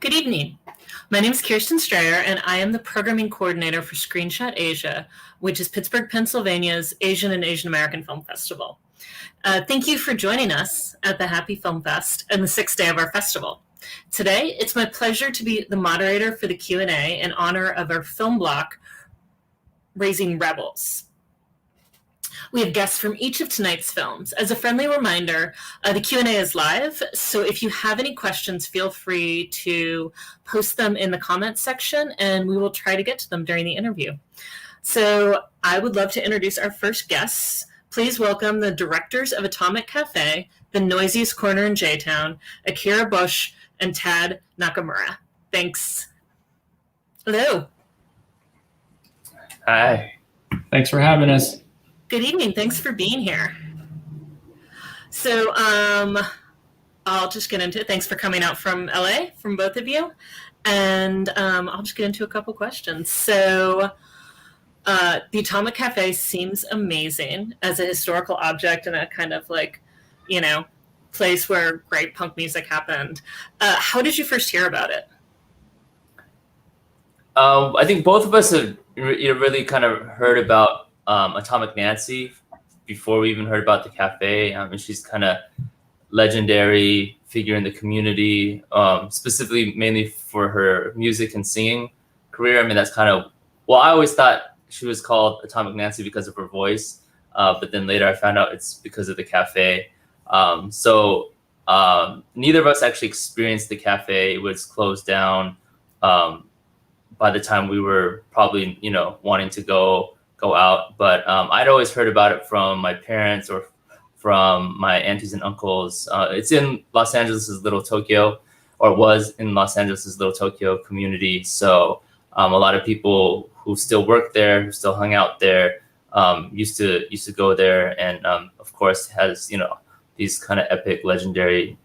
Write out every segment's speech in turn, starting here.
Good evening. My name is Kirsten Strayer, and I am the programming coordinator for Screenshot Asia, which is Pittsburgh, Pennsylvania's Asian and Asian American Film Festival. Thank you for joining us at the Happy Film Fest and the sixth day of our festival. Today, it's my pleasure to be the moderator for the Q&A in honor of our film block, Raising Rebels. We have guests from each of tonight's films. As a friendly reminder, the Q&A is live, so if you have any questions, feel free to post them in the comments section, and we will try to get to them during the interview. So I would love to introduce our first guests. Please welcome the directors of Atomic Cafe, The Noisiest Corner in J-Town, Akira, Boch, and Tad Nakamura. Thanks. Hello. Hi. Thanks for having us. Good evening. Thanks for being here. So I'll just get into it. Thanks for coming out from LA, from both of you. And I'll just get into a couple questions. So the Atomic Cafe seems amazing as a historical object and a kind of like, you know, place where great punk music happened. How did you first hear about it? I think both of us have really kind of heard about Atomic Nancy before we even heard about the cafe. And she's kind of legendary figure in the community, specifically mainly for her music and singing career. I mean, that's kind of, well, I always thought she was called Atomic Nancy because of her voice, but then later I found out it's because of the cafe. So neither of us actually experienced the cafe. It was closed down by the time we were probably, you know, wanting to go out. But I'd always heard about it from my parents or from my aunties and uncles. It's in Los Angeles' Little Tokyo, or was in Los Angeles' Little Tokyo community. So a lot of people who still work there, who still hung out there, used to go there, and of course has, you know, these kind of epic, legendary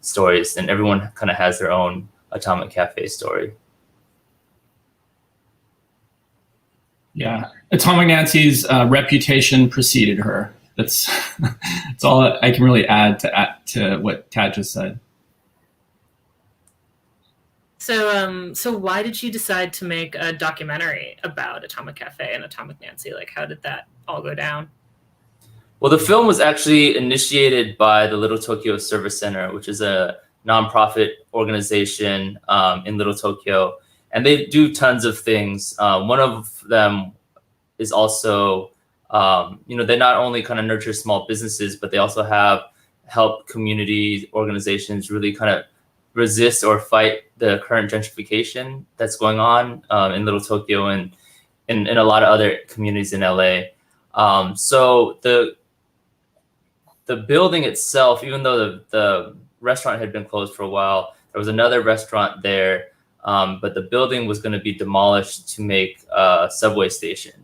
stories, and everyone kind of has their own Atomic Cafe story. Yeah, Atomic Nancy's reputation preceded her. That's all I can really add to what Tad just said. So why did you decide to make a documentary about Atomic Cafe and Atomic Nancy? Like, how did that all go down? Well, the film was actually initiated by the Little Tokyo Service Center, which is a nonprofit organization in Little Tokyo. And they do tons of things. One of them is also, you know, they not only kind of nurture small businesses, but they also have help community organizations really kind of resist or fight the current gentrification that's going on in Little Tokyo and in a lot of other communities in LA. So the building itself, even though the restaurant had been closed for a while, there was another restaurant there. But the building was going to be demolished to make a subway station.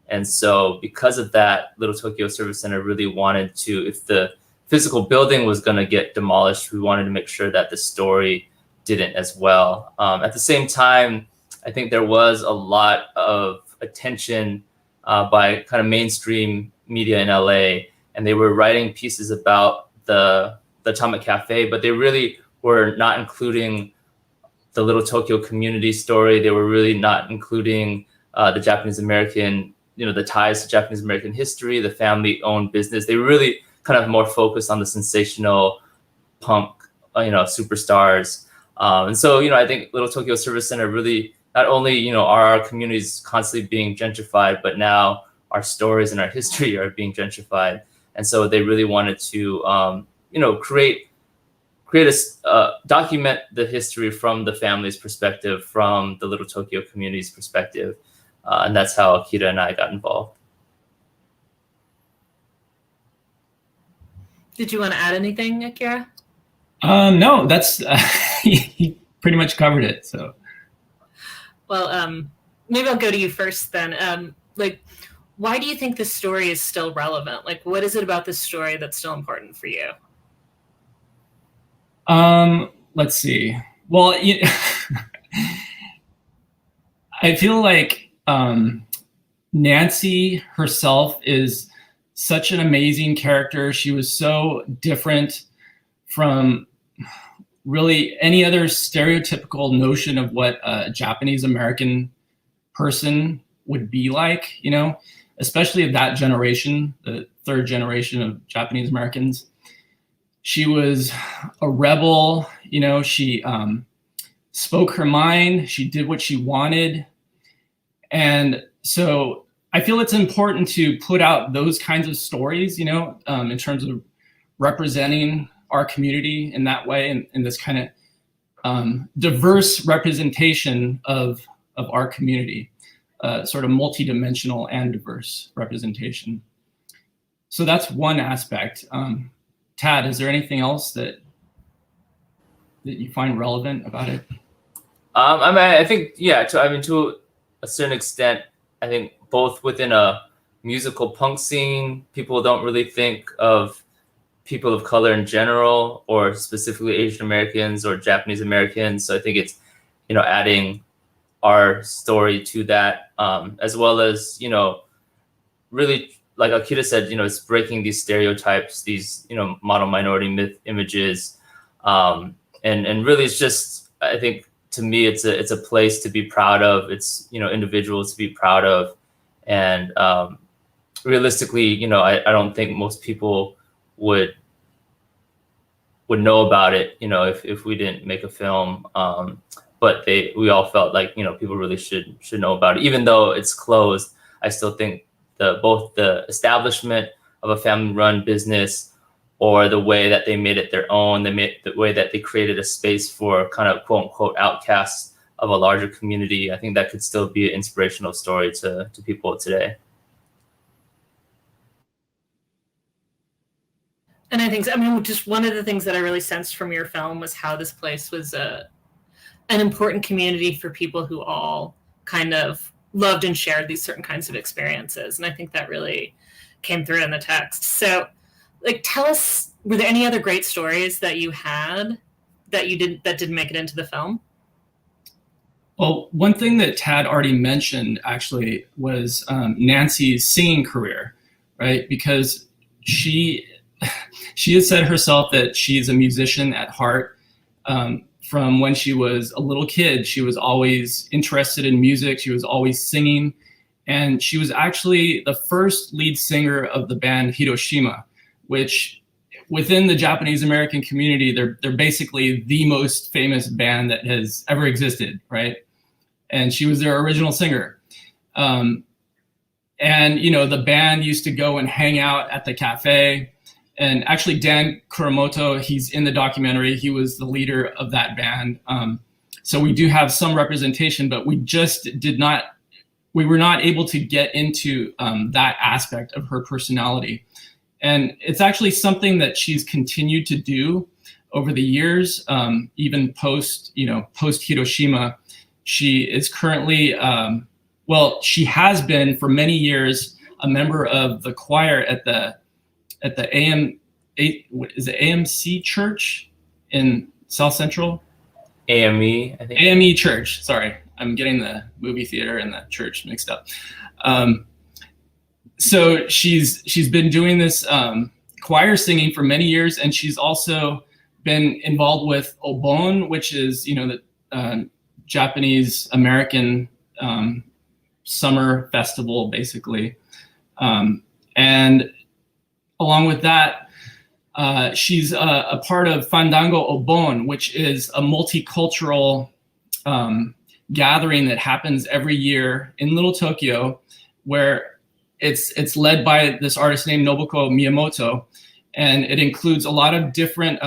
And so because of that, Little Tokyo Service Center really wanted to, if the physical building was going to get demolished, we wanted to make sure that the story didn't as well. At the same time, I think there was a lot of attention by kind of mainstream media in LA, and they were writing pieces about the Atomic Cafe, but they really were not including the Little Tokyo community story. They were really not including the Japanese American, you know, the ties to Japanese American history, the family-owned business. They really kind of more focused on the sensational punk, you know, superstars. And so, you know, I think Little Tokyo Service Center really, not only, you know, are our communities constantly being gentrified, but now our stories and our history are being gentrified. And so they really wanted to, you know, document the history from the family's perspective, from the Little Tokyo community's perspective. And that's how Akira and I got involved. Did you want to add anything, Akira? No, that's he pretty much covered it. So, well, maybe I'll go to you first then. Like, why do you think this story is still relevant? Like, what is it about this story that's still important for you? Let's see. Well, I feel like Nancy herself is such an amazing character. She was so different from really any other stereotypical notion of what a Japanese American person would be like, you know, especially of that generation, the third generation of Japanese Americans. She was a rebel, you know, she spoke her mind, she did what she wanted. And so I feel it's important to put out those kinds of stories, you know, in terms of representing our community in that way, and in this kind of diverse representation of our community, sort of multidimensional and diverse representation. So that's one aspect. Tad, is there anything else that you find relevant about it? I mean, I think, yeah, to a certain extent, I think both within a musical punk scene, people don't really think of people of color in general, or specifically Asian Americans or Japanese Americans. So I think it's, you know, adding our story to that, as well as, you know, really, like Akira said, you know, it's breaking these stereotypes, these, you know, model minority myth images. And really it's just, I think to me, it's a place to be proud of. It's, you know, individuals to be proud of. And realistically, you know, I don't think most people would know about it, you know, if we didn't make a film. But we all felt like, you know, people really should know about it. Even though it's closed, I still think both the establishment of a family-run business, or the way that they made it their own, the way that they created a space for kind of quote-unquote outcasts of a larger community, I think that could still be an inspirational story to people today. And I think, I mean, just one of the things that I really sensed from your film was how this place was an important community for people who all kind of loved and shared these certain kinds of experiences. And I think that really came through in the text. So, like, tell us, were there any other great stories that you had that didn't make it into the film? Well, one thing that Tad already mentioned actually was Nancy's singing career, right? Because she has said herself that she's a musician at heart. From when she was a little kid, she was always interested in music. She was always singing. And she was actually the first lead singer of the band Hiroshima, which within the Japanese American community, they're basically the most famous band that has ever existed, right? And she was their original singer. And, you know, the band used to go and hang out at the cafe. And actually, Dan Kuramoto, he's in the documentary. He was the leader of that band. So we do have some representation, but we were not able to get into that aspect of her personality. And it's actually something that she's continued to do over the years, even post Hiroshima. She is currently, she has been for many years a member of the choir at the AMC Church in South Central? AME, I think. AME Church. Sorry, I'm getting the movie theater and the church mixed up. So she's been doing this choir singing for many years, and she's also been involved with Obon, which is, you know, the Japanese American summer festival, basically. And along with that, she's a part of Fandango Obon, which is a multicultural gathering that happens every year in Little Tokyo, where it's led by this artist named Nobuko Miyamoto, and it includes a lot of different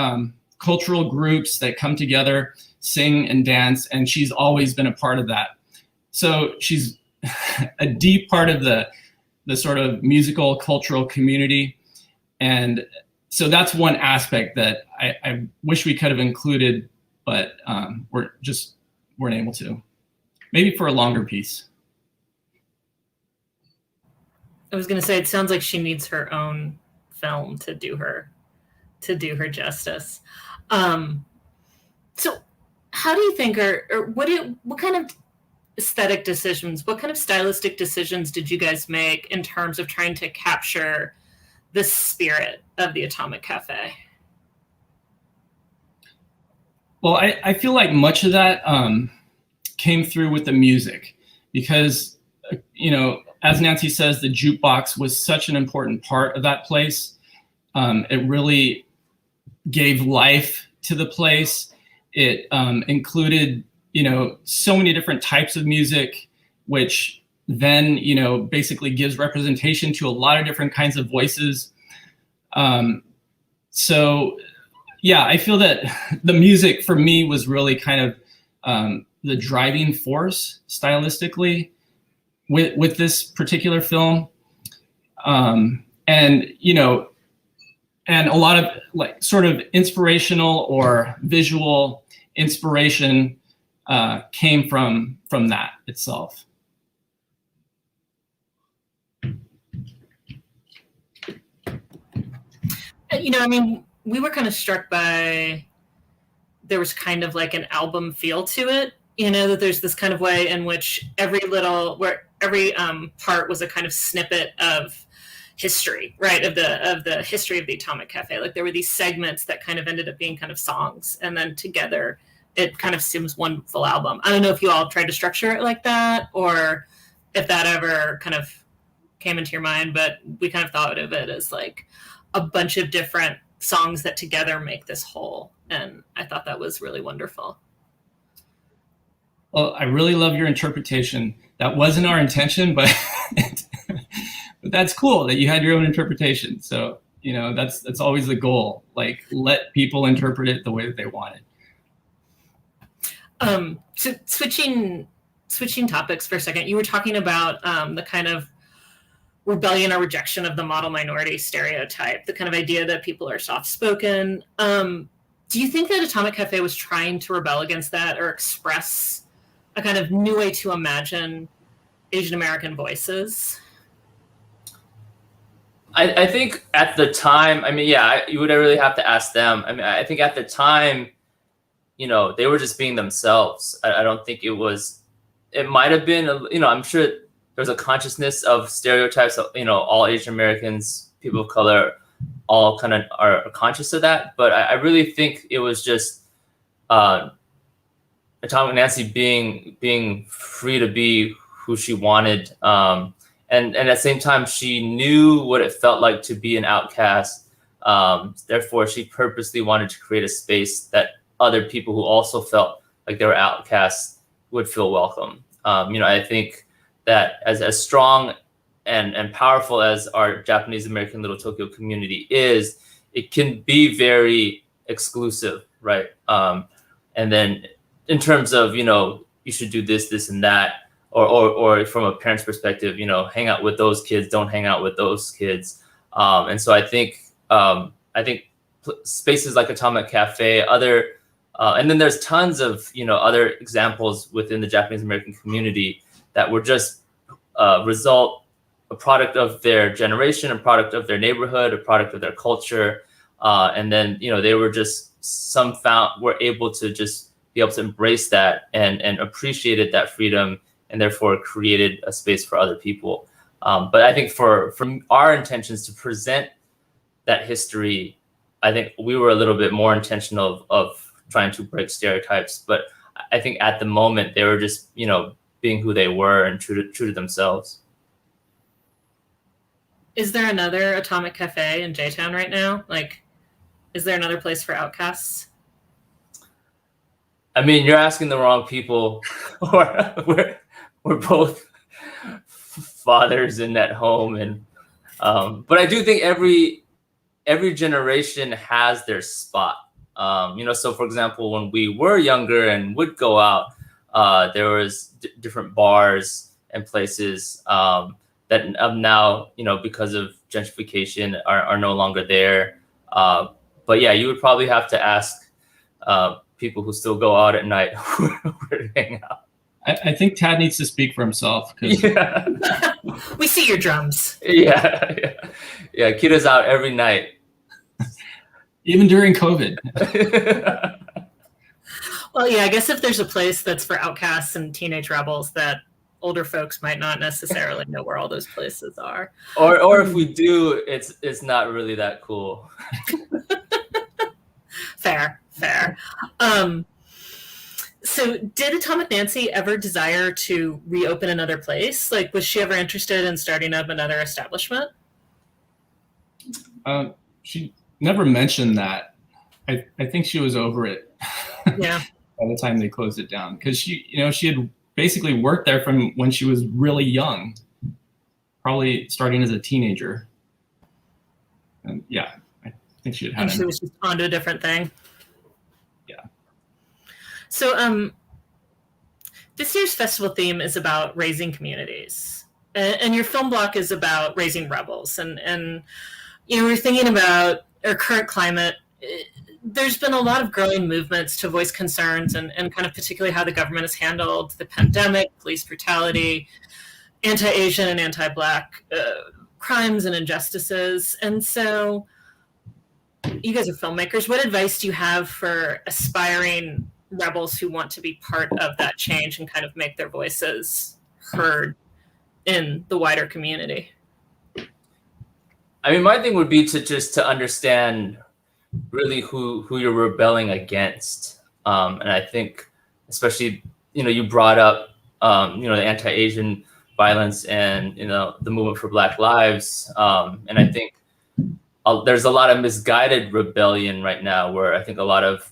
cultural groups that come together, sing and dance, and she's always been a part of that. So she's a deep part of the sort of musical cultural community. And so that's one aspect that I wish we could have included, but weren't able to. Maybe for a longer piece. I was going to say, it sounds like she needs her own film to do her justice. So how do you think, or what kind of aesthetic decisions, what kind of stylistic decisions did you guys make in terms of trying to capture the spirit of the Atomic Cafe? Well, I feel like much of that came through with the music because, as Nancy says, the jukebox was such an important part of that place. It really gave life to the place. It included, so many different types of music, which then, basically gives representation to a lot of different kinds of voices. So yeah, I feel that the music for me was really kind of the driving force stylistically with this particular film. And a lot of like sort of inspirational or visual inspiration came from that itself. We were kind of struck by, there was kind of like an album feel to it, that there's this kind of way in which every part was a kind of snippet of history, right? Of the history of the Atomic Cafe. Like there were these segments that kind of ended up being kind of songs, and then together it kind of seems one full album. I don't know if you all tried to structure it like that, or if that ever kind of came into your mind, but we kind of thought of it as like a bunch of different songs that together make this whole. And I thought that was really wonderful. Well, I really love your interpretation. That wasn't our intention, but but that's cool that you had your own interpretation. So, that's always the goal. Like, let people interpret it the way that they want it. So switching topics for a second, you were talking about the kind of rebellion or rejection of the model minority stereotype, the kind of idea that people are soft-spoken. Do you think that Atomic Cafe was trying to rebel against that or express a kind of new way to imagine Asian American voices? I think at the time, you would really have to ask them. I think at the time, they were just being themselves. I don't think it might have been, I'm sure there's a consciousness of stereotypes of, all Asian Americans, people of color, all kind of are conscious of that. But I really think it was just Atomic Nancy being free to be who she wanted. And at the same time, she knew what it felt like to be an outcast. Therefore, she purposely wanted to create a space that other people who also felt like they were outcasts would feel welcome. I think that as strong and powerful as our Japanese American Little Tokyo community is, it can be very exclusive, right? And then in terms of, you should do this and that, or from a parent's perspective, hang out with those kids, don't hang out with those kids. And so I think spaces like Atomic Cafe, and then there's tons of, other examples within the Japanese American community that were just a product of their generation, a product of their neighborhood, a product of their culture. And then, they were just, were able to just be able to embrace that and appreciated that freedom, and therefore created a space for other people. But I think from our intentions to present that history, I think we were a little bit more intentional of trying to break stereotypes. But I think at the moment they were just, being who they were and true to themselves. Is there another Atomic Cafe in J-Town right now? Like, is there another place for outcasts? You're asking the wrong people. We're both fathers in that home, and but I do think every generation has their spot. So for example, when we were younger and would go out, there was different bars and places that now, because of gentrification are no longer there. But yeah, you would probably have to ask people who still go out at night where to hang out. I think Tad needs to speak for himself. Yeah. We see your drums. Yeah. Akira's out every night. Even during COVID. Well, yeah, I guess if there's a place that's for outcasts and teenage rebels, that older folks might not necessarily know where all those places are. Or if we do, it's not really that cool. Fair. So did Atomic Nancy ever desire to reopen another place? Like, was she ever interested in starting up another establishment? She never mentioned that. I think she was over it. Yeah. By the time they closed it down, because she had basically worked there from when she was really young, probably starting as a teenager. And yeah, I think she had And she was just onto a different thing. Yeah. So this year's festival theme is about raising communities, and your film block is about raising rebels. And we're thinking about our current climate. There's been a lot of growing movements to voice concerns and kind of particularly how the government has handled the pandemic, police brutality, anti-Asian and anti-Black crimes and injustices. And so you guys are filmmakers. What advice do you have for aspiring rebels who want to be part of that change and kind of make their voices heard in the wider community? I mean, my thing would be to understand really who you're rebelling against. And I think especially, you brought up, the anti-Asian violence and, the movement for Black lives. And I think there's a lot of misguided rebellion right now where I think a lot of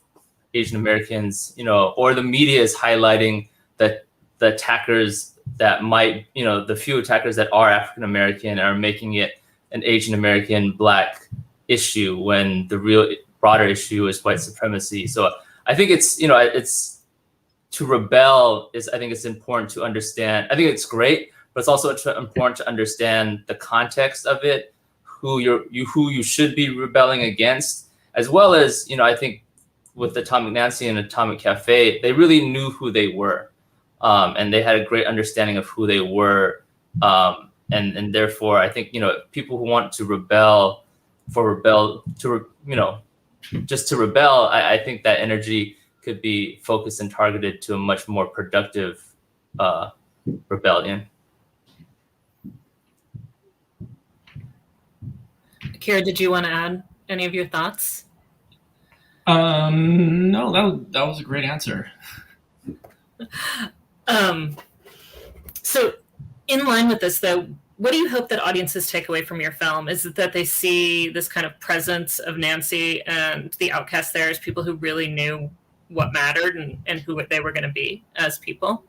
Asian Americans, or the media is highlighting that the attackers that might, the few attackers that are African American are making it an Asian American Black issue when the real broader issue is white supremacy. So I think it's to rebel is, I think it's important to understand. I think it's great, but it's also important to understand the context of it, who you should be rebelling against, as well as, I think with Atomic Nancy and Atomic Cafe, they really knew who they were. And they had a great understanding of who they were. And therefore, I think, people who want to just to rebel, I think that energy could be focused and targeted to a much more productive rebellion. Akira, did you want to add any of your thoughts? No, that was a great answer. So in line with this, though, what do you hope that audiences take away from your film? Is it that they see this kind of presence of Nancy and the outcasts there as people who really knew what mattered and who they were going to be as people?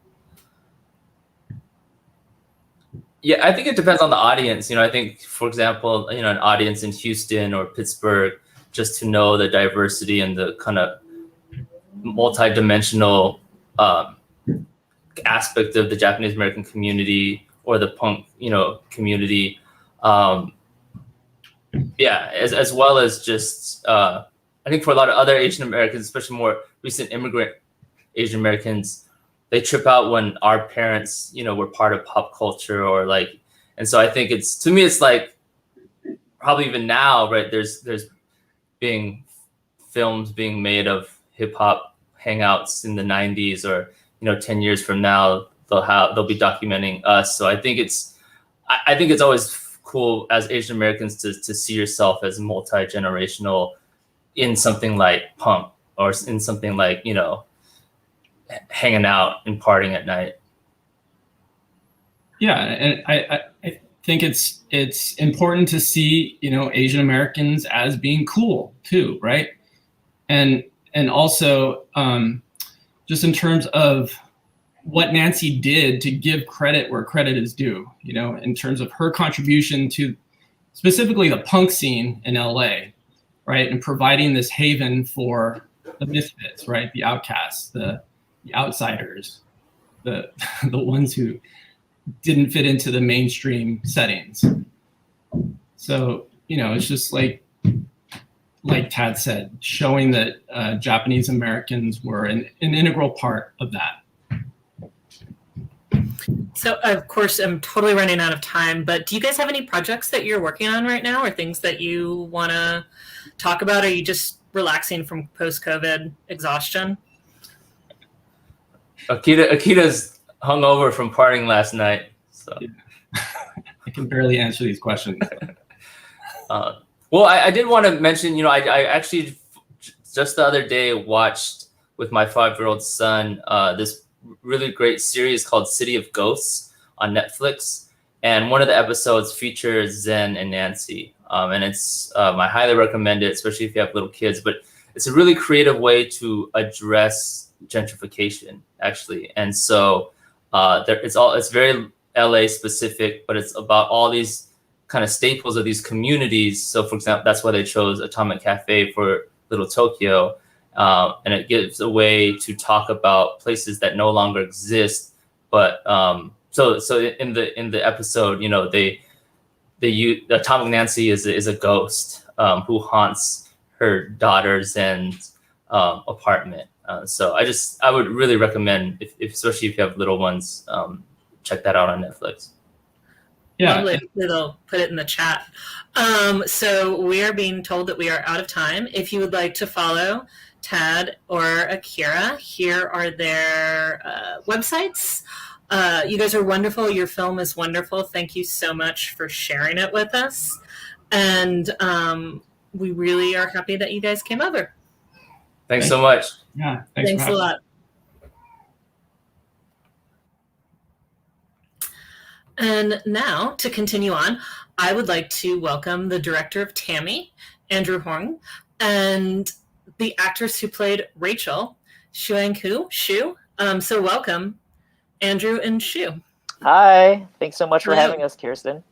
Yeah, I think it depends on the audience. I think, for example, an audience in Houston or Pittsburgh, just to know the diversity and the kind of multi-dimensional aspect of the Japanese American community or the punk, community. As well as just, I think for a lot of other Asian Americans, especially more recent immigrant Asian Americans, they trip out when our parents, were part of pop culture and so I think to me, it's like probably even now, right? There's being films being made of hip hop hangouts in the 90s or, 10 years from now, they'll be documenting us. So I think it's always cool as Asian Americans to see yourself as multi-generational in something like punk or in something like, hanging out and partying at night. Yeah, and I think it's important to see, Asian Americans as being cool too, right? And also just in terms of what Nancy did to give credit where credit is due, in terms of her contribution to specifically the punk scene in LA, right? And providing this haven for the misfits, right? The outcasts, the outsiders, the ones who didn't fit into the mainstream settings. So, it's just like Tad said, showing that Japanese Americans were an integral part of that. So, of course, I'm totally running out of time, but do you guys have any projects that you're working on right now or things that you want to talk about? Or are you just relaxing from post-COVID exhaustion? Akira's hungover from partying last night. So I can barely answer these questions. Well, I did want to mention, I actually just the other day watched with my 5-year-old son this really great series called City of Ghosts on Netflix. And one of the episodes features Zen and Nancy. And it's I highly recommend it, especially if you have little kids. But it's a really creative way to address gentrification, actually. And so it's very LA specific, but it's about all these kind of staples of these communities. So, for example, that's why they chose Atomic Cafe for Little Tokyo. And it gives a way to talk about places that no longer exist. But so in the episode, you know, they use Atomic Nancy is a ghost who haunts her daughter's and apartment. So I would really recommend, if especially if you have little ones, check that out on Netflix. Yeah. Lovely. We'll put it in the chat. So we are being told that we are out of time. If you would like to follow Tad or Akira, here are their websites. You guys are wonderful. Your film is wonderful. Thank you so much for sharing it with us. And we really are happy that you guys came over. Thanks so much. Yeah. Thanks a lot. And now, to continue on, I would like to welcome the director of Tammy, Andrew Horng, and the actress who played Rachel, Shu. So welcome, Andrew and Shu. Hi. Thanks so much for having us, Kirsten.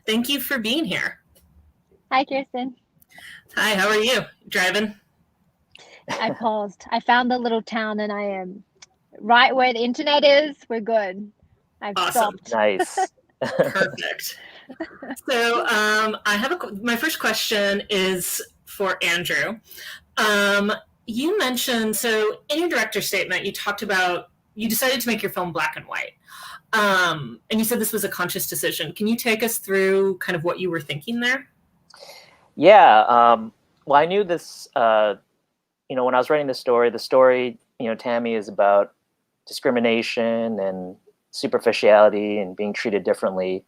Thank you for being here. Hi, Kirsten. Hi, how are you? Driving? I paused. I found the little town and I am right where the internet is. We're good. I've Awesome. stopped. Nice. Perfect. So I have my first question is for Andrew. You mentioned, so in your director's statement, you talked about, you decided to make your film black and white. And you said this was a conscious decision. Can you take us through kind of what you were thinking there? Yeah. Well, I knew this, you know, when I was writing the story, you know, Tammy is about discrimination and superficiality and being treated differently.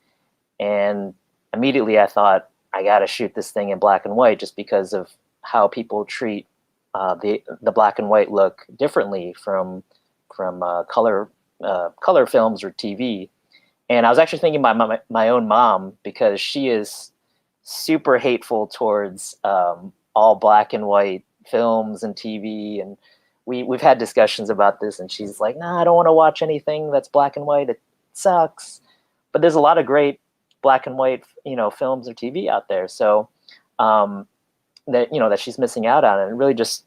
And immediately I thought, I got to shoot this thing in black and white just because of how people treat the black and white look differently from color films or TV. And I was actually thinking about my own mom, because she is super hateful towards all black and white films and TV. And we've had discussions about this, and she's like, "Nah, I don't want to watch anything that's black and white. It sucks." But there's a lot of great black and white, you know, films or TV out there. So that, you know, that she's missing out on. And really just,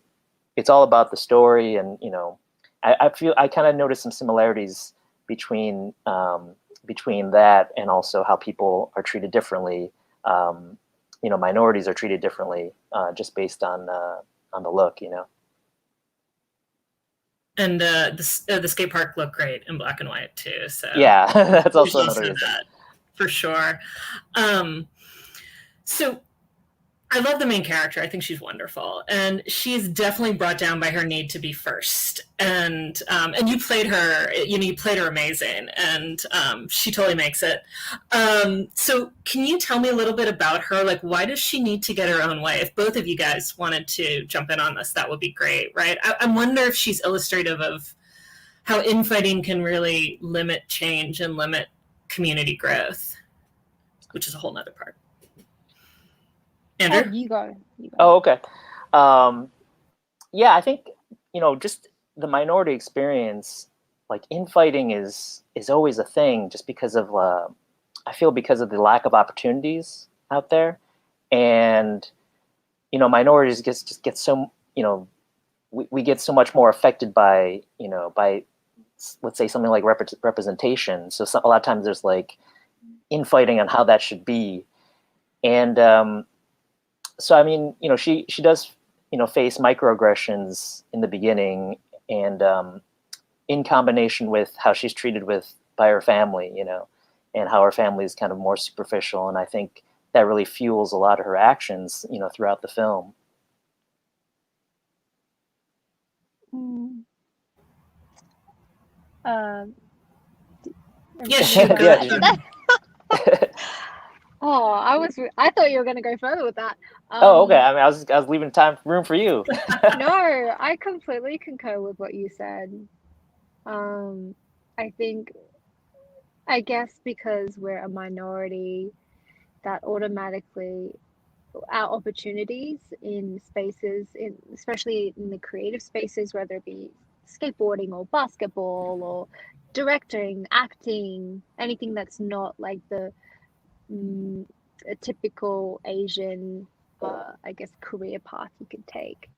it's all about the story. And, you know, I feel I kind of noticed some similarities between that and also how people are treated differently. You know, minorities are treated differently just based on the look, you know. And the skate park looked great in black and white too. So yeah, that's also another reason. That, for sure. So I love the main character. I think she's wonderful, and she's definitely brought down by her need to be first. And you played her. You played her amazing, and she totally makes it. So can you tell me a little bit about her? Like, why does she need to get her own way? If both of you guys wanted to jump in on this, that would be great, right? I wonder if she's illustrative of how infighting can really limit change and limit community growth, which is a whole nother part. Andrew? Oh, you go. Oh, okay. Yeah, I think, you know, just the minority experience, like infighting is always a thing, just because of I feel because of the lack of opportunities out there. And, you know, minorities just get so, you know, we get so much more affected by, you know, by, let's say, something like representation. So a lot of times there's like infighting on how that should be. And so, I mean, you know, she does, you know, face microaggressions in the beginning, and in combination with how she's treated by her family, you know, and how her family is kind of more superficial. And I think that really fuels a lot of her actions, you know, throughout the film. Yeah, shoot. Yeah. I thought you were gonna go further with that. Oh, okay. I mean, I was leaving room for you. No, I completely concur with what you said. I think, I guess because we're a minority, that automatically our opportunities in spaces, especially in the creative spaces, whether it be skateboarding or basketball or directing, acting, anything that's not like a typical Asian, I guess, career path you could take.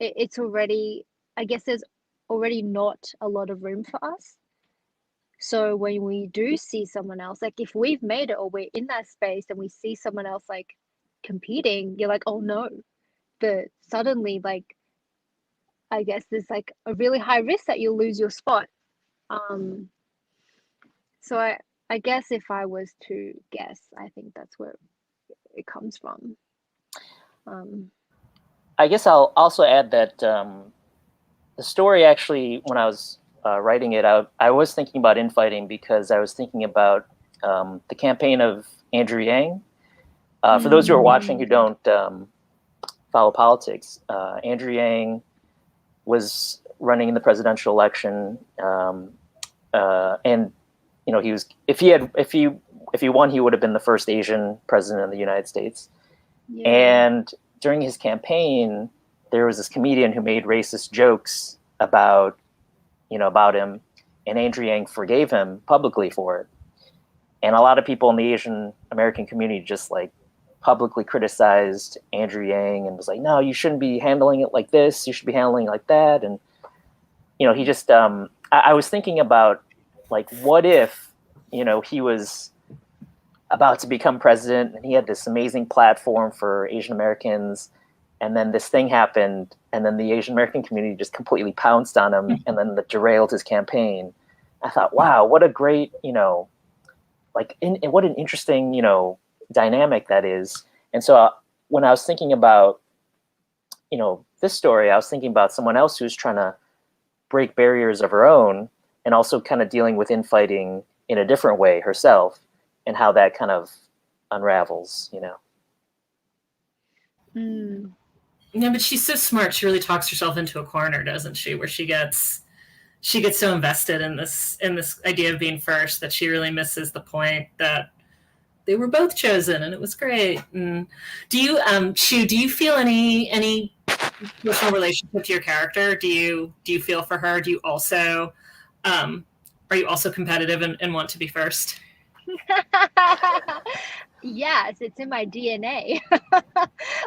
It's already, I guess, there's already not a lot of room for us. So when we do see someone else, like if we've made it or we're in that space and we see someone else like competing, you're like, oh no. But suddenly, like, I guess there's like a really high risk that you'll lose your spot. Um, so I guess if I was to guess, I think that's where it comes from. I guess I'll also add that the story actually, when I was writing it out, I was thinking about infighting because I was thinking about the campaign of Andrew Yang. For those who are watching who don't follow politics, Andrew Yang was running in the presidential election, and you know, he was if he won, he would have been the first Asian president of the United States. Yeah. And during his campaign, there was this comedian who made racist jokes about him, and Andrew Yang forgave him publicly for it. And a lot of people in the Asian American community just like publicly criticized Andrew Yang and was like, no, you shouldn't be handling it like this. You should be handling it like that. And, you know, he just, I was thinking about like, what if, you know, he was about to become president and he had this amazing platform for Asian Americans, and then this thing happened, and then the Asian American community just completely pounced on him and then derailed his campaign. I thought, wow, what a great, you know, like, what an interesting, you know, dynamic that is. And so when I was thinking about, you know, this story, I was thinking about someone else who's trying to break barriers of her own and also kind of dealing with infighting in a different way herself, and how that kind of unravels, you know. Yeah, but she's so smart. She really talks herself into a corner, doesn't she? Where she gets so invested in this idea of being first that she really misses the point that they were both chosen, and it was great. And do you, Shu, do you feel any personal relationship to your character? Do you feel for her? Do you also, are you also competitive and want to be first? Yes, it's in my DNA.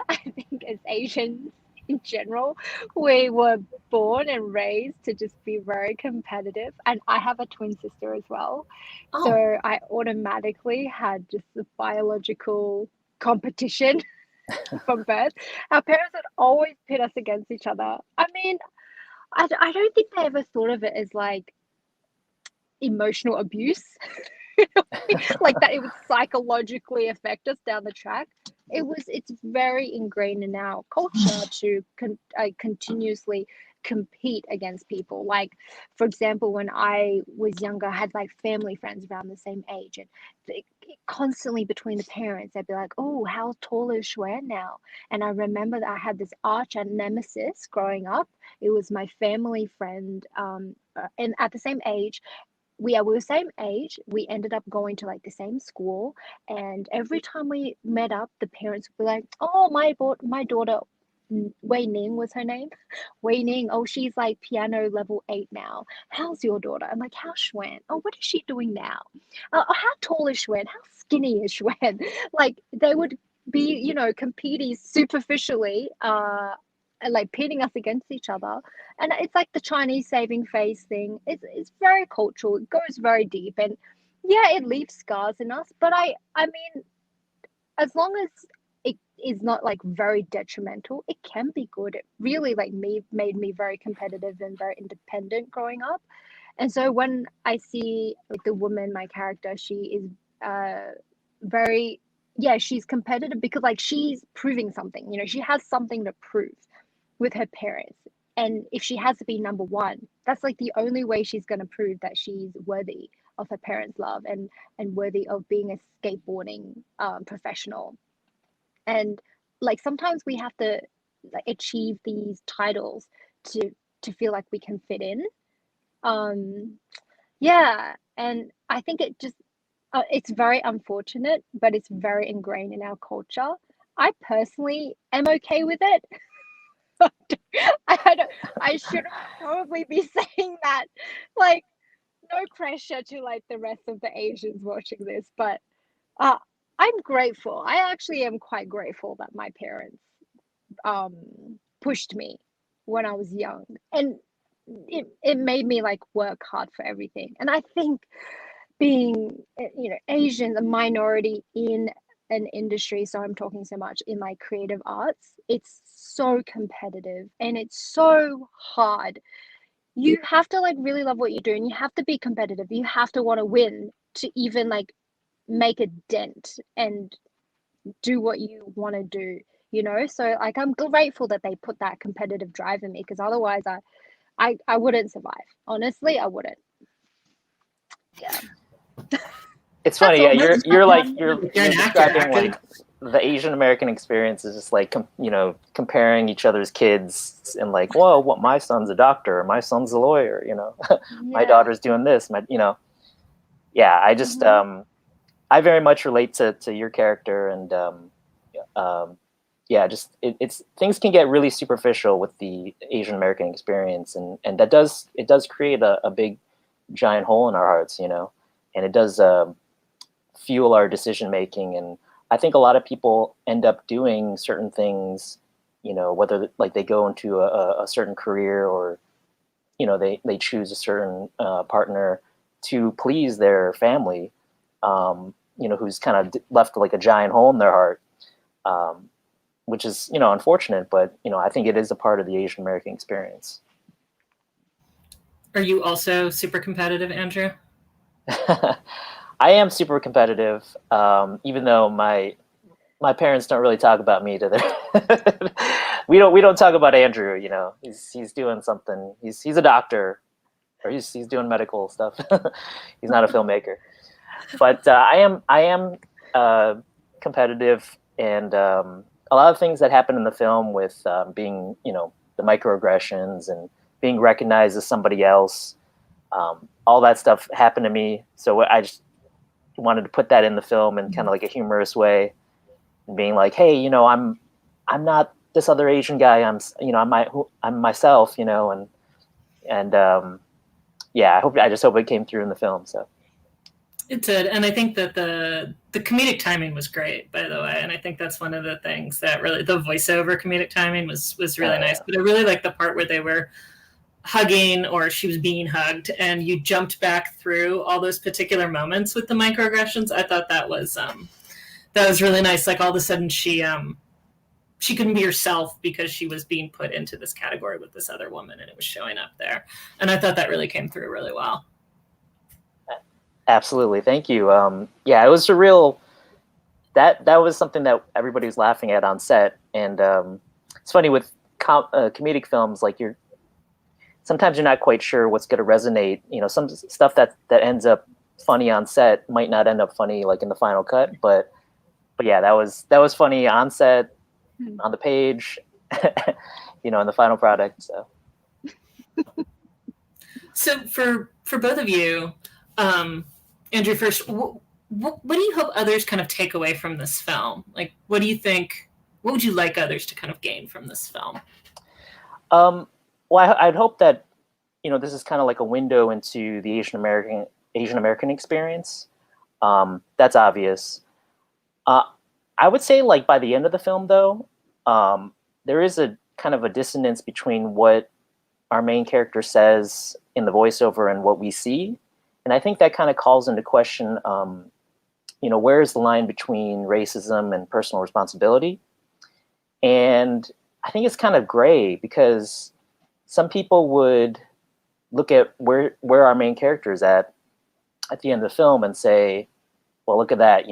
I think as Asians in general, we were born and raised to just be very competitive. And I have a twin sister as well. Oh. So I automatically had just the biological competition from birth. Our parents would always pit us against each other. I mean, I don't think they ever thought of it as like emotional abuse. Like that it would psychologically affect us down the track. It's very ingrained in our culture to continuously compete against people. Like, for example, when I was younger, I had like family friends around the same age, and constantly between the parents, they'd be like, oh, how tall is Xuan now? And I remember that I had this arch nemesis growing up. It was my family friend, and at the same age, we were the same age. We ended up going to like the same school, and every time we met up, the parents would be like, "Oh, my daughter, Wei Ning was her name. Wei Ning. Oh, she's like piano level 8 now. How's your daughter?" I'm like, "How's Xuan? Oh, what is she doing now? Oh, how tall is Xuan? How skinny is Xuan?" Like they would be, you know, competing superficially, like pitting us against each other. And it's like the Chinese saving face thing. It's very cultural. It goes very deep, and yeah, it leaves scars in us. But I mean, as long as it is not like very detrimental, it can be good. It really like made me very competitive and very independent growing up. And so when I see like the woman, my character, she is very, yeah, she's competitive because like she's proving something. You know, she has something to prove with her parents. And if she has to be number one, that's like the only way she's going to prove that she's worthy of her parents' love and worthy of being a skateboarding professional. And like sometimes we have to like achieve these titles to feel like we can fit in. Yeah, and I think it just it's very unfortunate, but it's very ingrained in our culture. I personally am okay with it. I should probably be saying that. Like, no pressure to like the rest of the Asians watching this, but I'm grateful. I actually am quite grateful that my parents pushed me when I was young, and it made me like work hard for everything. And I think being Asian, a minority in an industry, so I'm talking so much in like creative arts, it's so competitive and it's so hard. You have to like really love what you do, and you have to be competitive. You have to want to win to even like make a dent and do what you want to do, so like I'm grateful that they put that competitive drive in me, because otherwise I wouldn't survive. Honestly, I wouldn't. Yeah. It's funny, yeah. You're You're an actor, describing like the Asian American experience is just like comparing each other's kids and like, whoa, what, my son's a doctor, my son's a lawyer, my daughter's doing this, yeah. I just I very much relate to your character, and yeah, just it's things can get really superficial with the Asian American experience, and it does create a big giant hole in our hearts, and it does fuel our decision making. And I think a lot of people end up doing certain things, whether like they go into a certain career, or they choose a certain partner to please their family, who's kind of left like a giant hole in their heart, which is unfortunate, but I think it is a part of the Asian American experience. Are you also super competitive, Andrew? I am super competitive, even though my parents don't really talk about me to their. we don't talk about Andrew. He's doing something. He's a doctor, or he's doing medical stuff. He's not a filmmaker, but I am competitive, and a lot of things that happen in the film with being the microaggressions and being recognized as somebody else. All that stuff happened to me, so I just wanted to put that in the film in kind of like a humorous way, and being like, hey, I'm not this other Asian guy. I'm myself, and yeah, I just hope it came through in the film. So it did, and I think that the comedic timing was great, by the way, and I think that's one of the things that really, the voiceover comedic timing was really nice. But I really liked the part where they were hugging, or she was being hugged, and you jumped back through all those particular moments with the microaggressions. I thought that was really nice. Like all of a sudden she couldn't be herself because she was being put into this category with this other woman, and it was showing up there. And I thought that really came through really well. Absolutely, thank you. Yeah, it was a real that was something that everybody was laughing at on set, and it's funny with comedic films, like sometimes you're not quite sure what's going to resonate. Some stuff that ends up funny on set might not end up funny like in the final cut. But yeah, that was funny on set, on the page, in the final product. So for both of you, Andrew first, what do you hope others kind of take away from this film? Like, what do you think? What would you like others to kind of gain from this film? Well, I'd hope that this is kind of like a window into the Asian American experience. That's obvious. I would say, like, by the end of the film, though, there is a kind of a dissonance between what our main character says in the voiceover and what we see, and I think that kind of calls into question, where is the line between racism and personal responsibility? And I think it's kind of gray, because some people would look at where our main character is at the end of the film and say, well, look at that,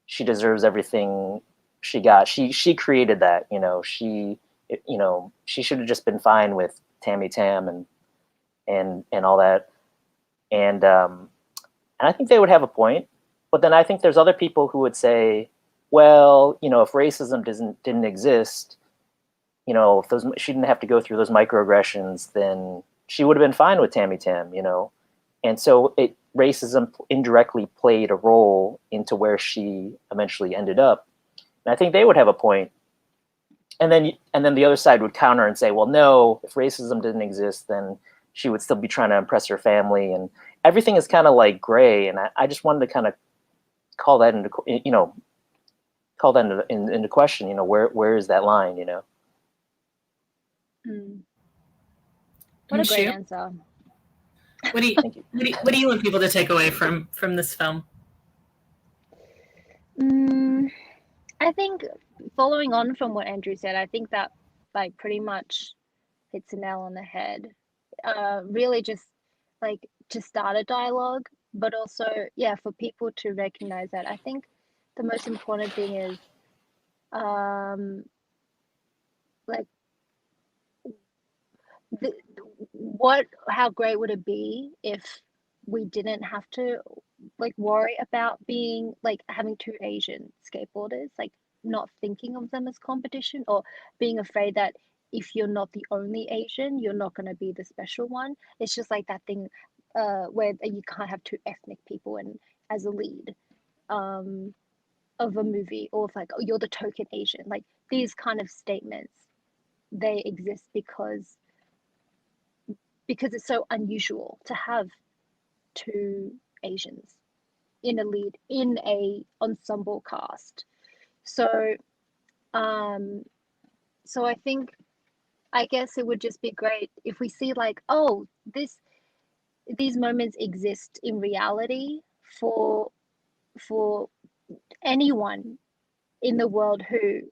she deserves everything she got. She created that, she should have just been fine with Tammy Tam and all that. And And I think they would have a point. But then I think there's other people who would say, well, you know, if racism didn't exist, you know, if she didn't have to go through those microaggressions, then she would have been fine with Tammy Tam, you know. And so racism indirectly played a role into where she eventually ended up. And I think they would have a point. And then the other side would counter and say, well, no, if racism didn't exist, then she would still be trying to impress her family. And everything is kind of like gray. And I just wanted to kind of call that into, you know, into question, you know, where is that line, you know? What a great answer. What do you want people to take away from this film? I think following on from what Andrew said, I think that like pretty much hits a nail on the head. Really just like to start a dialogue, but also, yeah, for people to recognize that. I think the most important thing is like how great would it be if we didn't have to like worry about being like having two Asian skateboarders, like not thinking of them as competition, or being afraid that if you're not the only Asian, you're not going to be the special one. It's just like that thing where you can't have two ethnic people and as a lead of a movie, or if like, oh, you're the token Asian. Like these kind of statements, they exist because it's so unusual to have two Asians in a lead in a ensemble cast. So so I guess it would just be great if we see like, oh, these moments exist in reality for anyone in the world who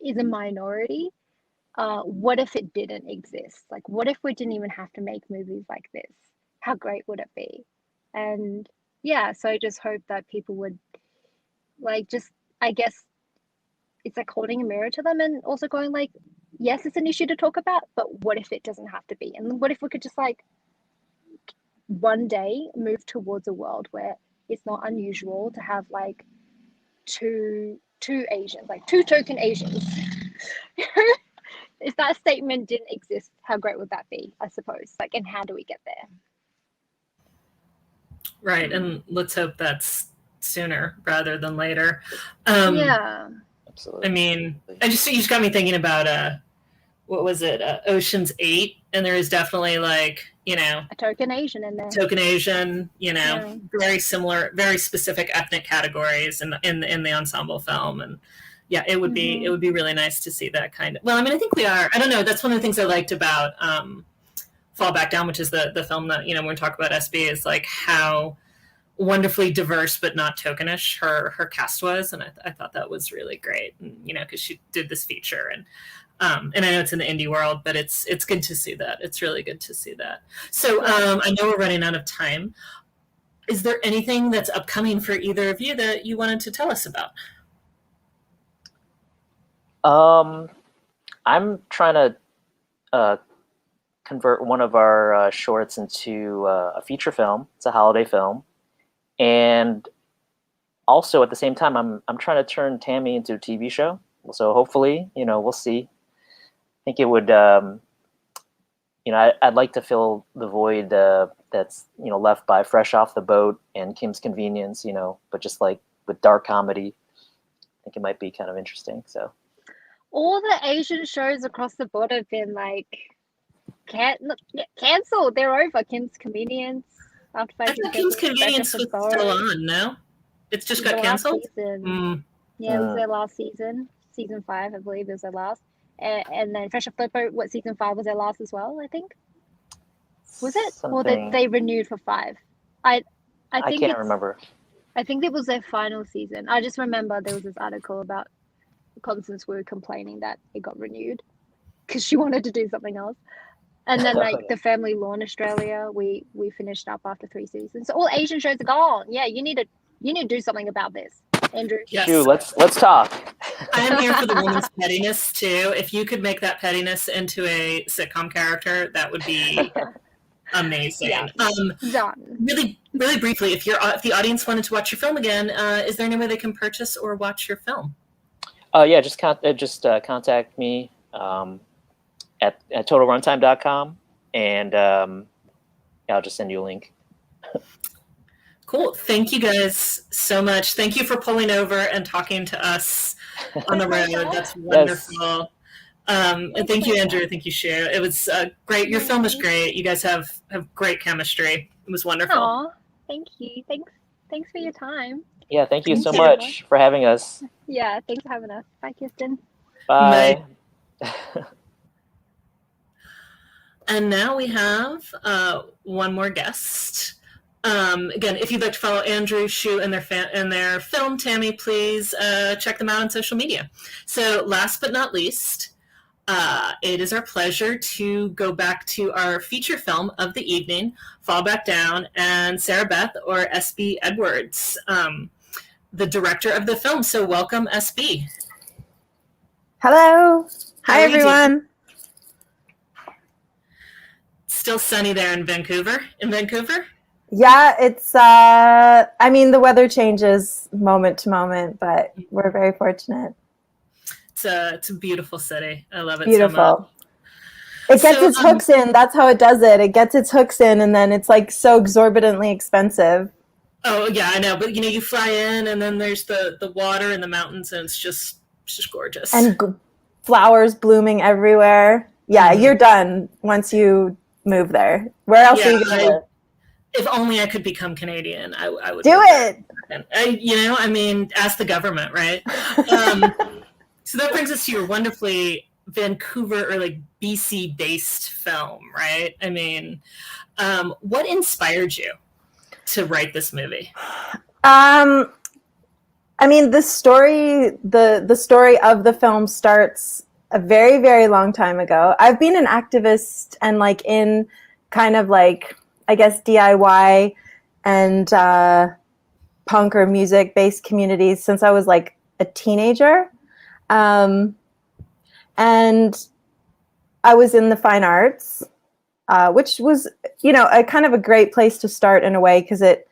is a minority. What if it didn't exist? Like, what if we didn't even have to make movies like this? How great would it be? And yeah, so I just hope that people would like just, I guess it's like holding a mirror to them and also going like, yes, it's an issue to talk about, but what if it doesn't have to be? And what if we could just like one day move towards a world where it's not unusual to have like two Asians, like two token Asians. If that statement didn't exist, how great would that be, I suppose? Like, and how do we get there? Right, and let's hope that's sooner rather than later. Absolutely. I mean, you just got me thinking about what was it, Ocean's 8, and there is definitely like, you know, a token Asian in there. Token Asian, you know, very similar, very specific ethnic categories in the ensemble film, and yeah, it would be really nice to see that kind of. Well, I mean, I think we are. I don't know. That's one of the things I liked about Fall Back Down, which is the film that, you know, when we talk about SB, is like how wonderfully diverse but not tokenish her cast was, and I thought that was really great. And, you know, because she did this feature, and I know it's in the indie world, but it's good to see that. It's really good to see that. So I know we're running out of time. Is there anything that's upcoming for either of you that you wanted to tell us about? I'm trying to convert one of our shorts into a feature film. It's a holiday film, and also at the same time, I'm trying to turn Tammy into a TV show. So hopefully, you know, we'll see. I think it would, you know, I'd like to fill the void that's, you know, left by Fresh Off the Boat and Kim's Convenience, you know, but just like with dark comedy. I think it might be kind of interesting. So. All the Asian shows across the board have been like cancelled. They're over. Kim's Convenience. I thought Kim's Convenience was still on. No, it's just got cancelled. Yeah, it was their last season. Season 5, I believe, was their last. And then Fresh Off the Boat, what, season 5 was their last as well, I think? Was it? Or they renewed for 5? I can't remember. I think it was their final season. I just remember there was this article about Constance Wu complaining that it got renewed because she wanted to do something else. And then like the Family Law in Australia, we finished up after 3 seasons. So all Asian shows are gone. Yeah, you need to do something about this, Andrew. Yes. Shoo, let's talk. I am here for the woman's pettiness too. If you could make that pettiness into a sitcom character, that would be Amazing. Yeah. Done. Really, really briefly, if the audience wanted to watch your film again, is there any way they can purchase or watch your film? Yeah, just contact me at totalruntime.com, and I'll just send you a link. Cool. Thank you guys so much. Thank you for pulling over and talking to us on the road. That's wonderful. Yes. And thank you, Andrew. Thank you, Shu. It was great. Your film was great. You guys have great chemistry. It was wonderful. Aw, thank you. Thanks for your time. Yeah, thank you Thank so you. much for having us. Yeah, thanks for having us. Bye, Kirsten. Bye. And now we have one more guest. Again, if you'd like to follow Andrew, Shu, and their film, Tammy, please check them out on social media. So last but not least, it is our pleasure to go back to our feature film of the evening, Fall Back Down, and Sarah Beth, or SB Edwards, the director of the film. So welcome, SB. Hello. How Hi, are you doing? everyone. Still sunny there in Vancouver? Yeah, it's, I mean, the weather changes moment to moment, but we're very fortunate. It's a beautiful city. I love it so Beautiful. much. It gets its hooks in. That's how it does it. It gets its hooks in, and then it's like so exorbitantly expensive. Oh yeah, I know. But you fly in, and then there's the water and the mountains, and it's just gorgeous. And flowers blooming everywhere. Yeah, you're done once you move there. Where else are you going to live? If only I could become Canadian, I would do it. Ask the government, right? So that brings us to your wonderfully Vancouver or BC based film, right? I mean, what inspired you to write this movie? I mean, the story of the film starts a very, very long time ago. I've been an activist and in kind of I guess DIY and punk or music based communities since I was a teenager. And I was in the fine arts, which was, a kind of a great place to start in a way, because it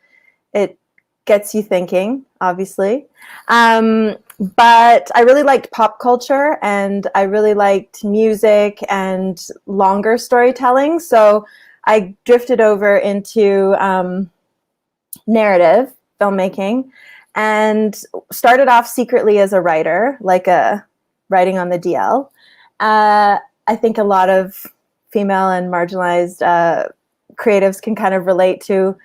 gets you thinking, obviously. But I really liked pop culture, and I really liked music and longer storytelling. So I drifted over into narrative filmmaking and started off secretly as a writer, writing on the DL. I think a lot of female and marginalized creatives can kind of relate to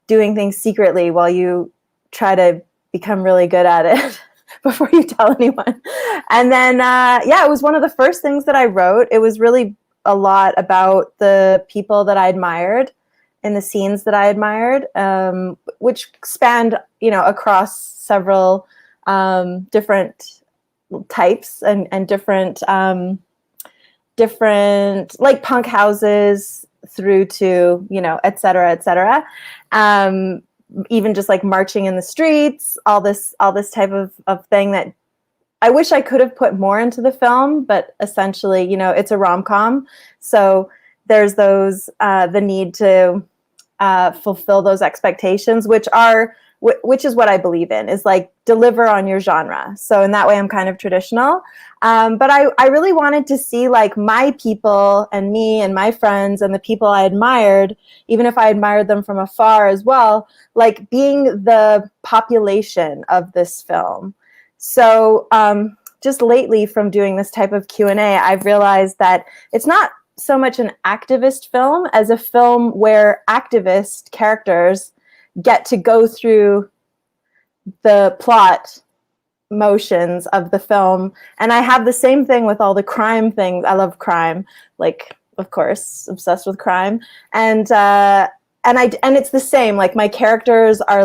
doing things secretly while you try to become really good at it before you tell anyone. And then, it was one of the first things that I wrote. It was really a lot about the people that I admired in the scenes that I admired, which spanned, across several different types and different punk houses through to, et cetera, et cetera. Even just marching in the streets, all this type of thing that I wish I could have put more into the film, but essentially, it's a rom-com. So there's the need to fulfill those expectations, which is what I believe in, is deliver on your genre. So in that way, I'm kind of traditional. But I really wanted to see my people and me and my friends and the people I admired, even if I admired them from afar as well, being the population of this film. So just lately, from doing this type of Q&A, I've realized that it's not so much an activist film as a film where activist characters get to go through the plot motions of the film. And I have the same thing with all the crime things. I love crime, of course, obsessed with crime. And it's the same. My characters are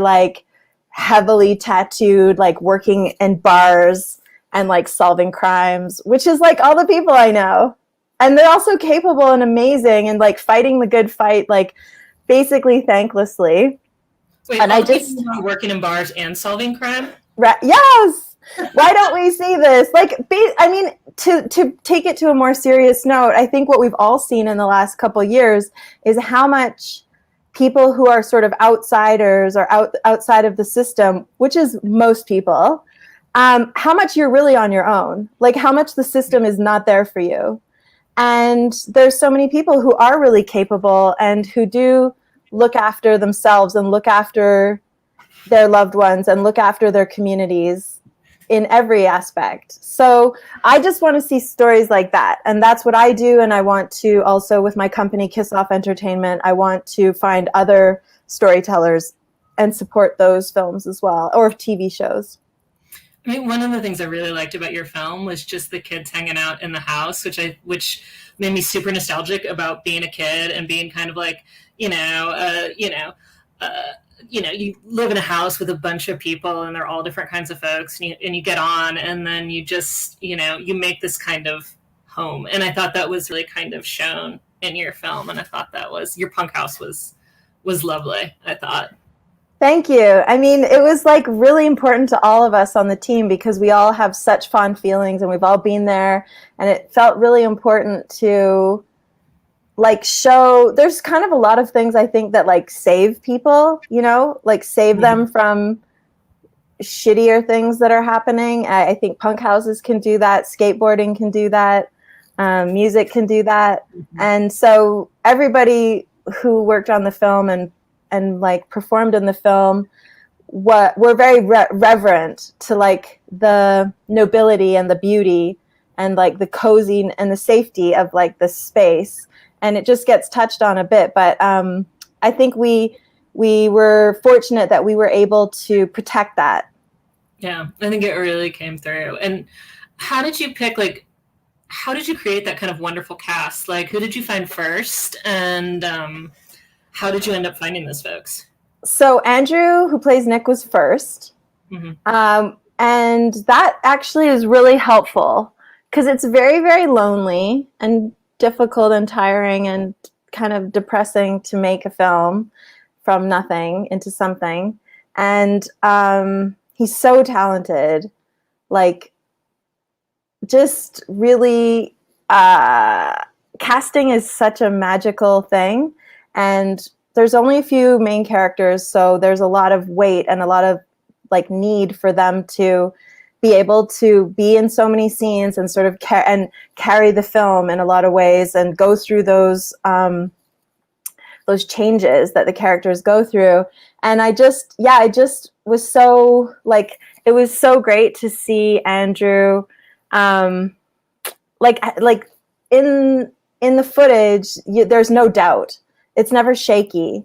heavily tattooed, working in bars and solving crimes, which is all the people I know. And they're also capable and amazing and fighting the good fight, basically thanklessly. Wait, and I just working in bars and solving crime? Yes. Why don't we see this? to take it to a more serious note, I think what we've all seen in the last couple of years is how much people who are sort of outsiders or outside of the system, which is most people, how much you're really on your own, like how much the system is not there for you. And there's so many people who are really capable and who do look after themselves and look after their loved ones and look after their communities in every aspect. So I just want to see stories like that. And that's what I do. And I want to also, with my company, Kiss Off Entertainment, I want to find other storytellers and support those films as well, or TV shows. I mean, one of the things I really liked about your film was just the kids hanging out in the house, which made me super nostalgic about being a kid and being kind of like, you live in a house with a bunch of people and they're all different kinds of folks, and you get on, and then you just, you make this kind of home. And I thought that was really kind of shown in your film. And I thought that was, your punk house was lovely, I thought. Thank you. I mean, it was like really important to all of us on the team because we all have such fond feelings and we've all been there. And it felt really important to like show, there's kind of a lot of things I think that like save people, like save them from shittier things that are happening. I think punk houses can do that. Skateboarding can do that. Music can do that. And so everybody who worked on the film and like performed in the film, were very reverent to like the nobility and the beauty and like the cozy and the safety of like the space. And it just gets touched on a bit, but I think we were fortunate that we were able to protect that. Yeah, I think it really came through. And how did you pick, how did you create that kind of wonderful cast? Like, who did you find first? And how did you end up finding those folks? So Andrew, who plays Nick, was first. And that actually is really helpful because it's very, very lonely and difficult and tiring and kind of depressing to make a film from nothing into something. And he's so talented, like just really casting is such a magical thing. And there's only a few main characters, so there's a lot of weight and a lot of like need for them to be able to be in so many scenes and sort of carry the film in a lot of ways and go through those changes that the characters go through. And I just was so like, it was so great to see Andrew, like in the footage, there's no doubt. It's never shaky.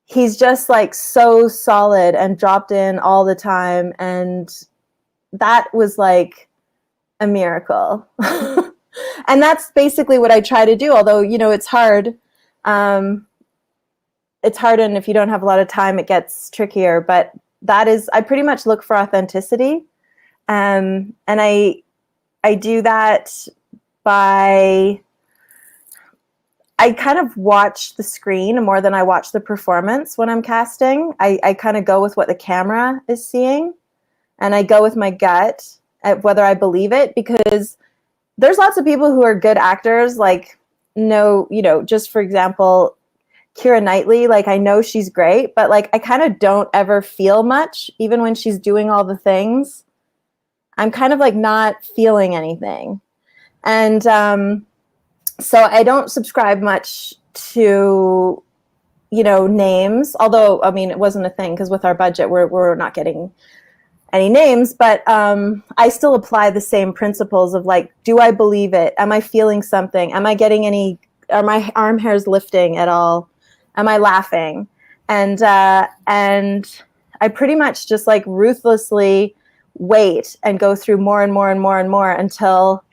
He's just like so solid and dropped in all the time. And that was like a miracle. And that's basically what I try to do. Although, it's hard. It's hard. And if you don't have a lot of time, it gets trickier. But I pretty much look for authenticity. And I do that by, I kind of watch the screen more than I watch the performance when I'm casting. I kind of go with what the camera is seeing, and I go with my gut at whether I believe it, because there's lots of people who are good actors. Like, just for example, Keira Knightley, like I know she's great, but like I kind of don't ever feel much, even when she's doing all the things. I'm kind of like not feeling anything. And so I don't subscribe much to, names, although, I mean, it wasn't a thing because with our budget, we're not getting any names, but I still apply the same principles of like, do I believe it? Am I feeling something? Am I getting are my arm hairs lifting at all? Am I laughing? And I pretty much just like ruthlessly wait and go through more and more and more and more until,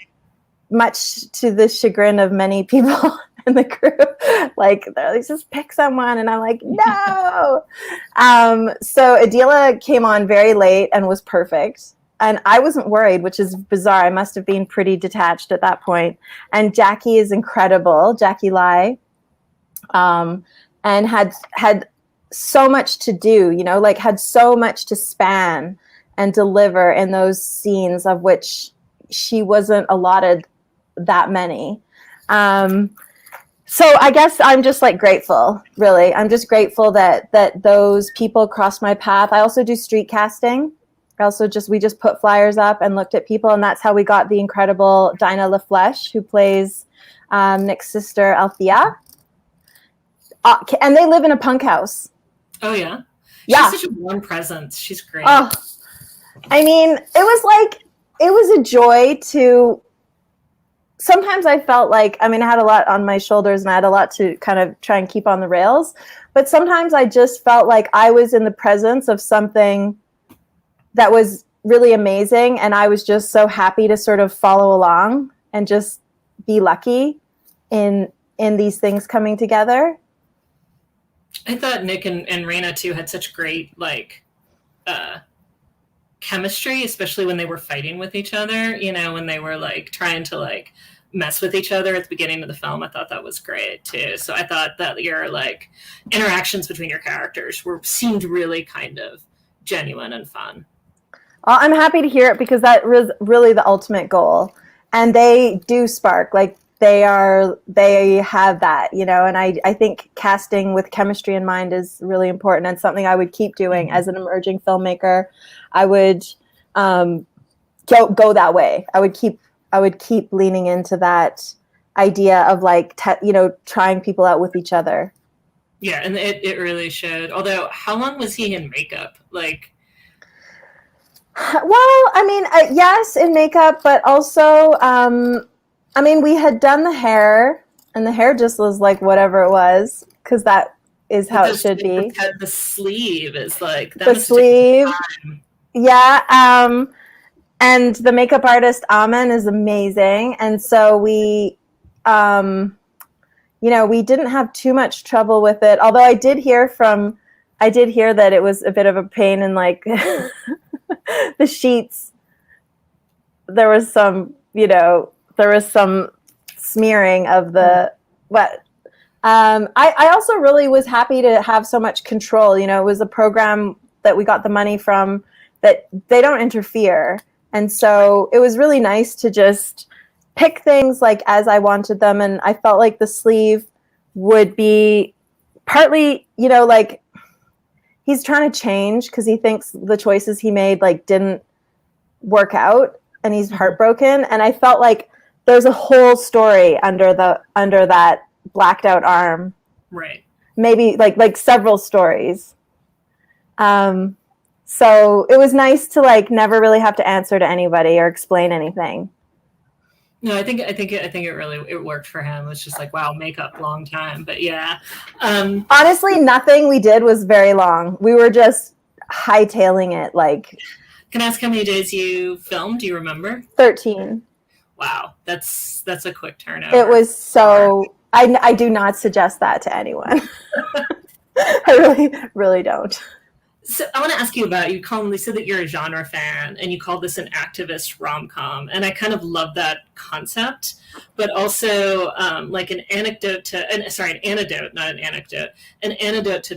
much to the chagrin of many people in the crew, like they're like, just pick someone, and I'm like, no. So Adila came on very late and was perfect, and I wasn't worried, which is bizarre. I must have been pretty detached at that point. And Jacky is incredible, Jacky Lai, and had so much to do, like had so much to span and deliver in those scenes, of which she wasn't allotted that many. So I guess I'm just like grateful, really. I'm just grateful that those people crossed my path. I also do street casting. We just put flyers up and looked at people, and that's how we got the incredible Dinah LaFleche, who plays Nick's sister Althea. And they live in a punk house. Oh yeah. Yeah. She's such a warm presence. She's great. Oh, I mean, it was a joy to. Sometimes I felt like, I mean, I had a lot on my shoulders and I had a lot to kind of try and keep on the rails. But sometimes I just felt like I was in the presence of something that was really amazing. And I was just so happy to sort of follow along and just be lucky in these things coming together. I thought Nick and Raina too had such great like chemistry, especially when they were fighting with each other, you know, when they were like trying to like mess with each other at the beginning of the film. I thought that was great too. So I thought that your like interactions between your characters seemed really kind of genuine and fun. Well, I'm happy to hear it because that was really the ultimate goal. And they do spark, like they have that, you know, and I think casting with chemistry in mind is really important and something I would keep doing as an emerging filmmaker. I would go that way. I would keep leaning into that idea of like, trying people out with each other. Yeah, and it really showed. Although, how long was he in makeup? Like, well, I mean, yes, in makeup, but also, I mean, we had done the hair, and the hair just was like whatever it was, because that is how it should be. The sleeve is like that. The sleeve, yeah. And the makeup artist Amen is amazing, and so we, we didn't have too much trouble with it. Although I did hear that it was a bit of a pain in like the sheets. There was some smearing of the what. I also really was happy to have so much control. You know, it was a program that we got the money from that they don't interfere. And so it was really nice to just pick things like as I wanted them. And I felt like the sleeve would be partly, like he's trying to change because he thinks the choices he made like didn't work out and he's heartbroken. And I felt like there's a whole story under that blacked out arm. Right. Maybe like several stories. So it was nice to like never really have to answer to anybody or explain anything. No, I think it worked for him. It was just like, wow, makeup, long time. But yeah. Honestly, nothing we did was very long. We were just hightailing it. Like, can I ask how many days you filmed? Do you remember? 13. Wow, that's a quick turnover. It was so. I do not suggest that to anyone. I really don't. So I want to ask you about, you commonly said that you're a genre fan and you called this an activist rom-com. And I kind of love that concept, but also like an antidote to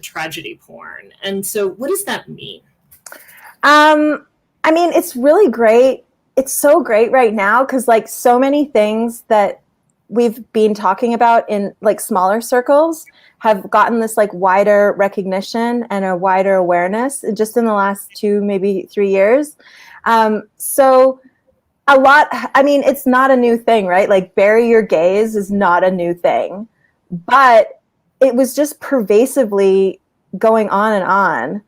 tragedy porn. And so what does that mean? I mean, it's really great. It's so great right now because like so many things that we've been talking about in like smaller circles have gotten this like wider recognition and a wider awareness just in the last 2, maybe 3 years. So a lot, I mean, it's not a new thing, right? Like bury your gays is not a new thing, but it was just pervasively going on and on.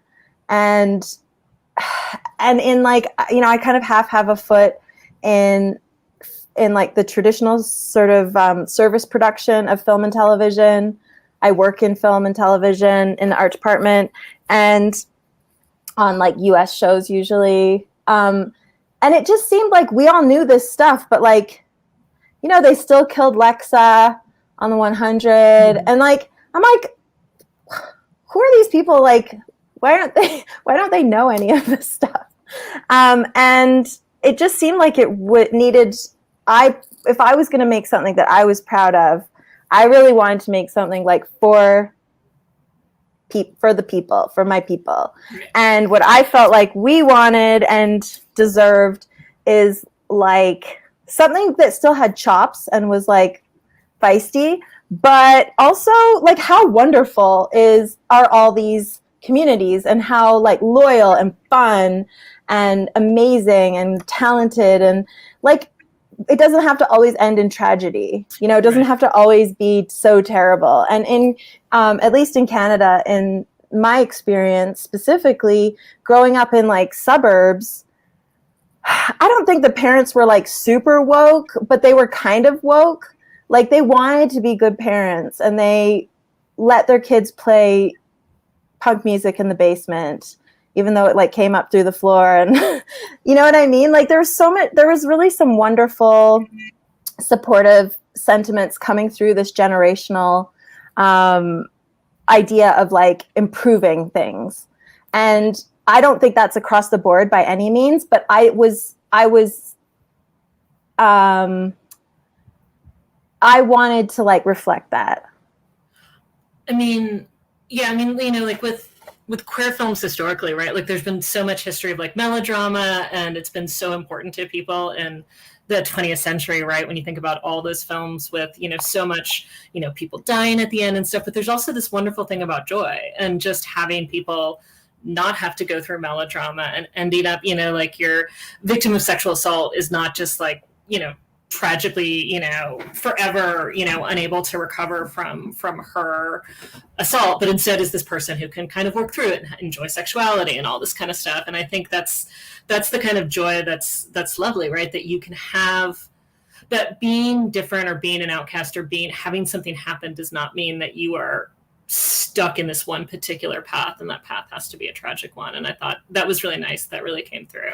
And in like, I kind of have a foot in like the traditional sort of service production of film and television. I work in film and television in the art department and on like US shows usually. And it just seemed like we all knew this stuff, but like, they still killed Lexa on the 100. And like, I'm like, who are these people? Like, why don't they know any of this stuff? And it just seemed like it needed, if I was going to make something that I was proud of, I really wanted to make something like for the people, for my people. And what I felt like we wanted and deserved is like something that still had chops and was like feisty, but also like how wonderful are all these communities and how like loyal and fun and amazing and talented, and like it doesn't have to always end in tragedy. You know, it doesn't have to always be so terrible. And in at least in Canada, in my experience specifically, growing up in like suburbs, I don't think the parents were like super woke, but they were kind of woke. Like they wanted to be good parents, and they let their kids play punk music in the basement, even though it like came up through the floor. And you know what I mean? Like there was really some wonderful supportive sentiments coming through this generational idea of like improving things. And I don't think that's across the board by any means, but I wanted to like reflect that. I mean, yeah, I mean, you know, like with queer films historically, right? Like there's been so much history of like melodrama, and it's been so important to people in the 20th century, right? When you think about all those films with, you know, so much, you know, people dying at the end and stuff, but there's also this wonderful thing about joy and just having people not have to go through melodrama and ending up, you know, like your victim of sexual assault is not just like, you know, tragically, you know, forever, you know, unable to recover from her assault, but instead is this person who can kind of work through it and enjoy sexuality and all this kind of stuff. And I think that's the kind of joy that's lovely, right? That you can have, that being different or being an outcast or having something happen does not mean that you are stuck in this one particular path, and that path has to be a tragic one. And I thought that was really nice. That really came through.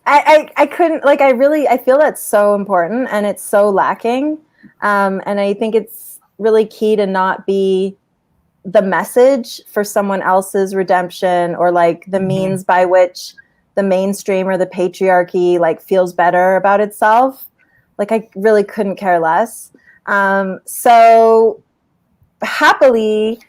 I couldn't, like, I feel that's so important, and it's so lacking. And I think it's really key to not be the message for someone else's redemption, or like the means by which the mainstream or the patriarchy like feels better about itself. Like I really couldn't care less. So happily,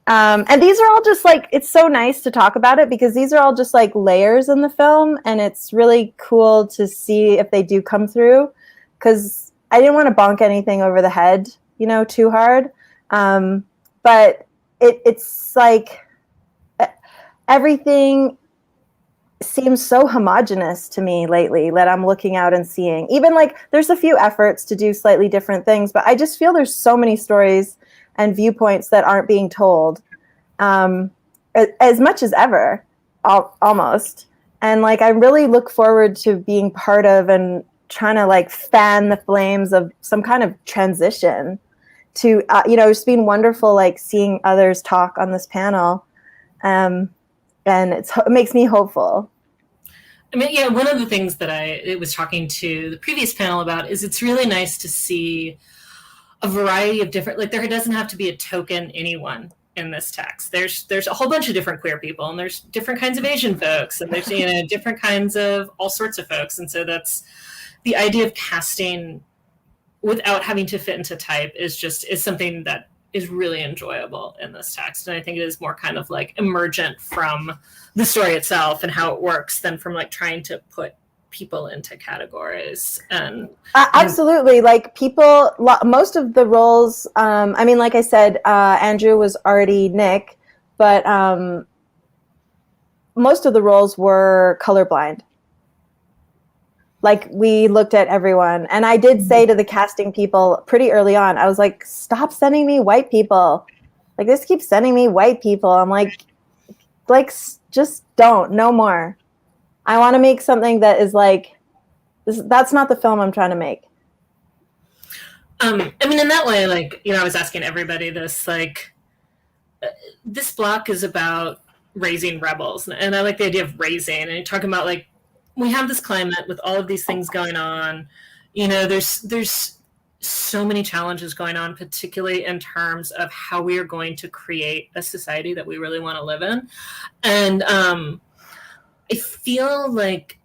and these are all just like, it's so nice to talk about it because these are all just like layers in the film, and it's really cool to see if they do come through, because I didn't want to bonk anything over the head, you know, too hard. But it's like everything seems so homogenous to me lately that I'm looking out and seeing. Even like there's a few efforts to do slightly different things, but I just feel there's so many stories and viewpoints that aren't being told as much as ever, almost. And like I really look forward to being part of and trying to like fan the flames of some kind of transition to, you know, it's been wonderful like seeing others talk on this panel. And it makes me hopeful. I mean, yeah, one of the things that I was talking to the previous panel about is it's really nice to see a variety of different, like there doesn't have to be a token anyone in this text. There's a whole bunch of different queer people, and there's different kinds of Asian folks, and there's, you know, different kinds of all sorts of folks. And so that's the idea of casting without having to fit into type is something that is really enjoyable in this text. And I think it is more kind of like emergent from the story itself and how it works than from like trying to put people into categories. And absolutely, like people, most of the roles, I mean, like I said, Andrew was already Nick, but most of the roles were colorblind. Like we looked at everyone, and I did say to the casting people pretty early on, I was like, stop sending me white people. Like this keeps sending me white people. I'm like just don't, no more. I want to make something that is like, that's not the film I'm trying to make. I mean, in that way, like, you know, I was asking everybody this, like, this block is about raising rebels. And I like the idea of raising, and you're talking about like, we have this climate with all of these things going on. You know, there's so many challenges going on, particularly in terms of how we are going to create a society that we really want to live in. And I feel like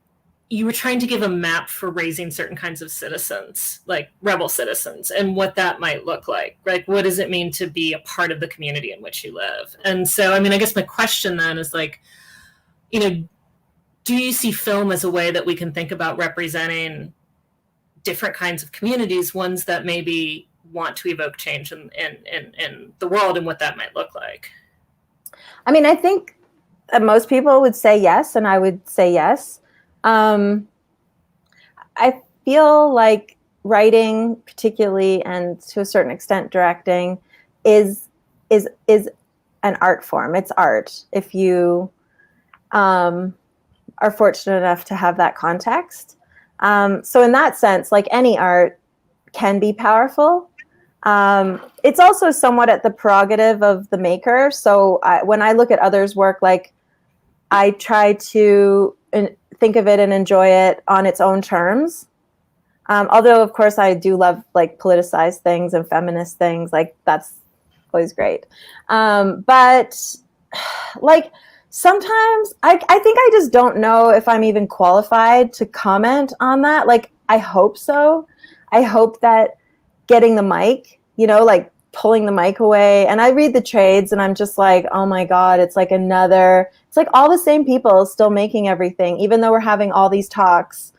you were trying to give a map for raising certain kinds of citizens, like rebel citizens, and what that might look like. Like, what does it mean to be a part of the community in which you live? And so, I mean, I guess my question then is like, you know, do you see film as a way that we can think about representing different kinds of communities, ones that maybe want to evoke change in the world and what that might look like? I mean, I think most people would say yes, and I would say yes. I feel like writing, particularly, and to a certain extent directing, is an art form. It's art. If you are fortunate enough to have that context. So in that sense, like any art can be powerful. It's also somewhat at the prerogative of the maker. So when I look at others' work, like I try to think of it and enjoy it on its own terms. Although, of course, I do love like politicized things and feminist things. Like that's always great. But like sometimes I think I just don't know if I'm even qualified to comment on that. Like, I hope so. I hope that getting the mic, like pulling the mic away. And I read the trades and I'm just like, oh my God, it's like all the same people still making everything, even though we're having all these talks.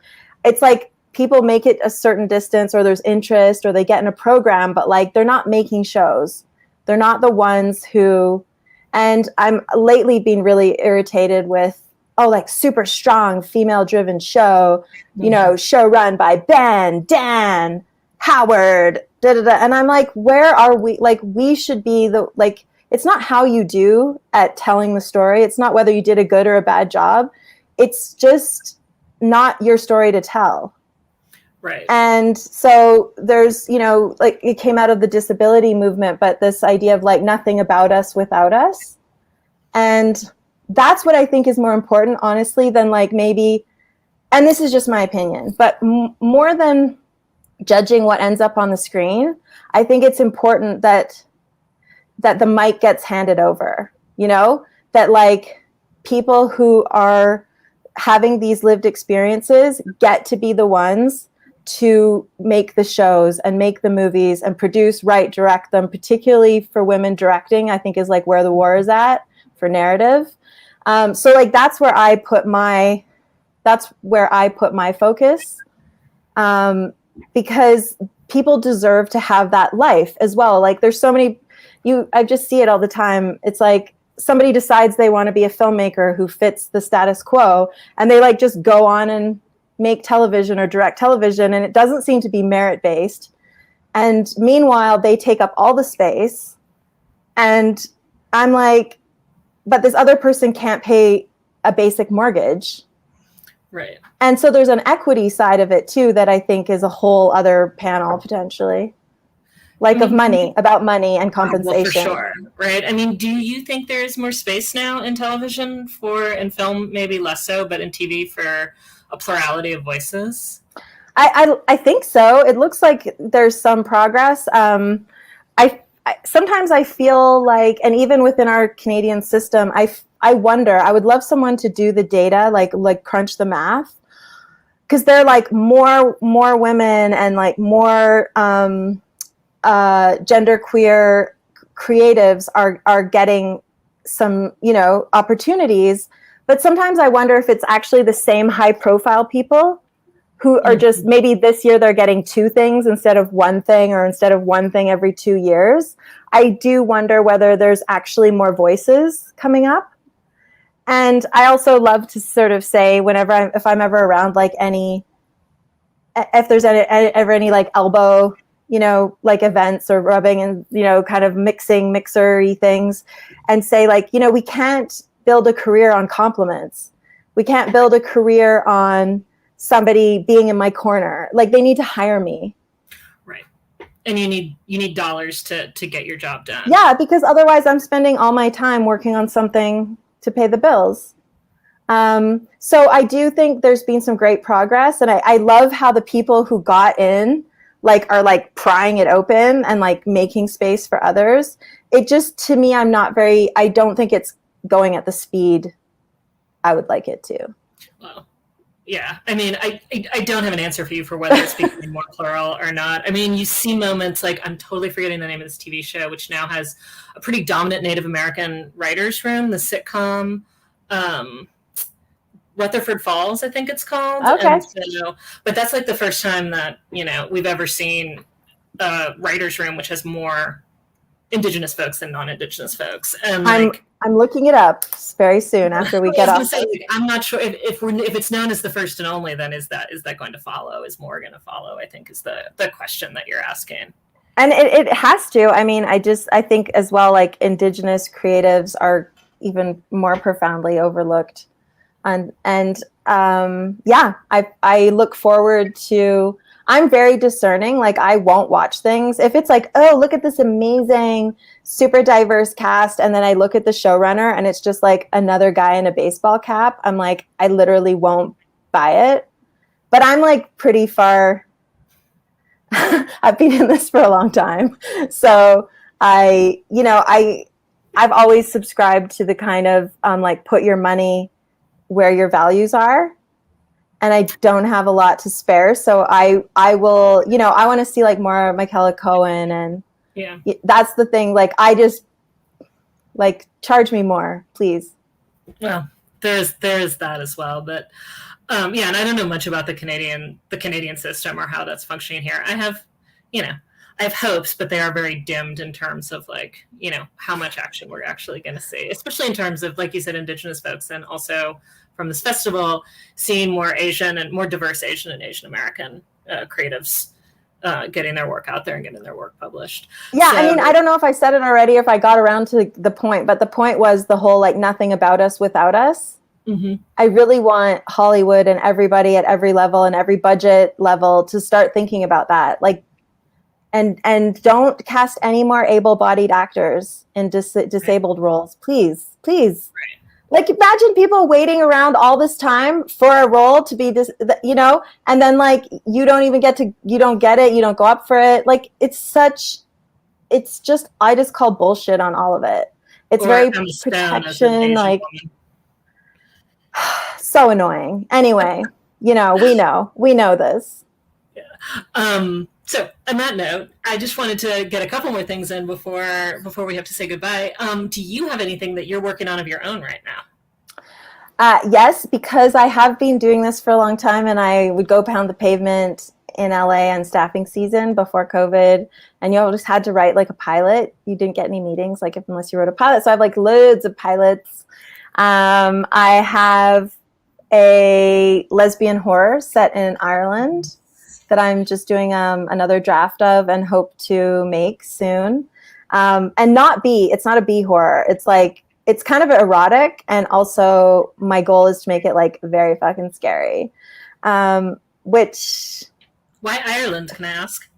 It's like people make it a certain distance or there's interest or they get in a program, but like they're not making shows. They're not the ones who, and I'm lately being really irritated with, like super strong female driven show, show run by Ben, Dan, Howard, and I'm like, where are we? Like, we should be it's not how you do at telling the story. It's not whether you did a good or a bad job. It's just not your story to tell. Right. And so there's, like it came out of the disability movement, but this idea of like nothing about us without us. And that's what I think is more important, honestly, than like maybe, and this is just my opinion, but more than judging what ends up on the screen, I think it's important that the mic gets handed over, that like people who are having these lived experiences get to be the ones to make the shows and make the movies and produce, write, direct them, particularly for women directing, I think is like where the war is at for narrative. So like that's where I put my focus, because people deserve to have that life as well. Like there's so many, I just see it all the time. It's like somebody decides they want to be a filmmaker who fits the status quo and they like just go on and make television or direct television, and it doesn't seem to be merit-based. And meanwhile, they take up all the space. And I'm like, but this other person can't pay a basic mortgage. Right. And so there's an equity side of it too that I think is a whole other panel potentially. Like of money, about money and compensation. Well, for sure, right? I mean, do you think there is more space now in television in film, maybe less so, but in TV for a plurality of voices? I think so. It looks like there's some progress. Sometimes I feel like, and even within our Canadian system, I wonder, I would love someone to do the data, like crunch the math, because they're like more women and like more genderqueer creatives are getting some, opportunities. But sometimes I wonder if it's actually the same high profile people who are just, maybe this year they're getting 2 things instead of 1 thing, or instead of 1 thing every 2 years. I do wonder whether there's actually more voices coming up. And I also love to sort of say if I'm ever around like if there's ever any like elbow, like events or rubbing and, kind of mixer-y things, and say like, we can't build a career on compliments. We can't build a career on somebody being in my corner. Like they need to hire me. Right. And you need dollars to get your job done. Yeah, because otherwise I'm spending all my time working on something to pay the bills. So I do think there's been some great progress, and I love how the people who got in are like prying it open and like making space for others. It just, to me, I don't think it's going at the speed I would like it to. Well, yeah. I mean, I don't have an answer for you for whether it's becoming more plural or not. I mean, you see moments like, I'm totally forgetting the name of this TV show, which now has a pretty dominant Native American writers' room, the sitcom. Rutherford Falls, I think it's called. Okay. And so, but that's like the first time that, we've ever seen a writer's room which has more Indigenous folks than non-Indigenous folks. And I'm looking it up very soon after we get off. I'm not sure if it's known as the first and only, then is that going to follow? Is more going to follow? I think is the question that you're asking. And it has to. I mean, I think as well, like Indigenous creatives are even more profoundly overlooked. And I look forward to, I'm very discerning. Like I won't watch things if it's like, oh, look at this amazing, super diverse cast. And then I look at the showrunner and it's just like another guy in a baseball cap. I'm like, I literally won't buy it. But I'm like pretty far. I've been in this for a long time. So I've always subscribed to the kind of like put your money where your values are. And I don't have a lot to spare. So I will, I want to see like more Michaela Cohen, and that's the thing. Like, I just like charge me more, please. Well, there's that as well. But and I don't know much about the Canadian system or how that's functioning here. I have hopes, but they are very dimmed in terms of like, how much action we're actually going to see, especially in terms of, like you said, Indigenous folks, and also from this festival, seeing more Asian and more diverse Asian and Asian American creatives getting their work out there and getting their work published. Yeah, so, I mean, I don't know if I said it already, if I got around to the point, but the point was the whole like nothing about us without us. Mm-hmm. I really want Hollywood and everybody at every level and every budget level to start thinking about that. Like, and don't cast any more able-bodied actors in disabled roles, please. Right. Like, imagine people waiting around all this time for a role to be this, and then like you don't get it, you don't go up for it. Like, I just call bullshit on all of it. It's very protection, like so annoying. Anyway, we know this. Yeah. So on that note, I just wanted to get a couple more things in before we have to say goodbye. Do you have anything that you're working on of your own right now? Yes, because I have been doing this for a long time, and I would go pound the pavement in LA on staffing season before COVID, and you just had to write like a pilot. You didn't get any meetings unless you wrote a pilot. So I have like loads of pilots. I have a lesbian horror set in Ireland that I'm just doing another draft of and hope to make soon. And it's not a B horror. It's like, it's kind of erotic, and also my goal is to make it like very fucking scary. Which, why Ireland, can I ask?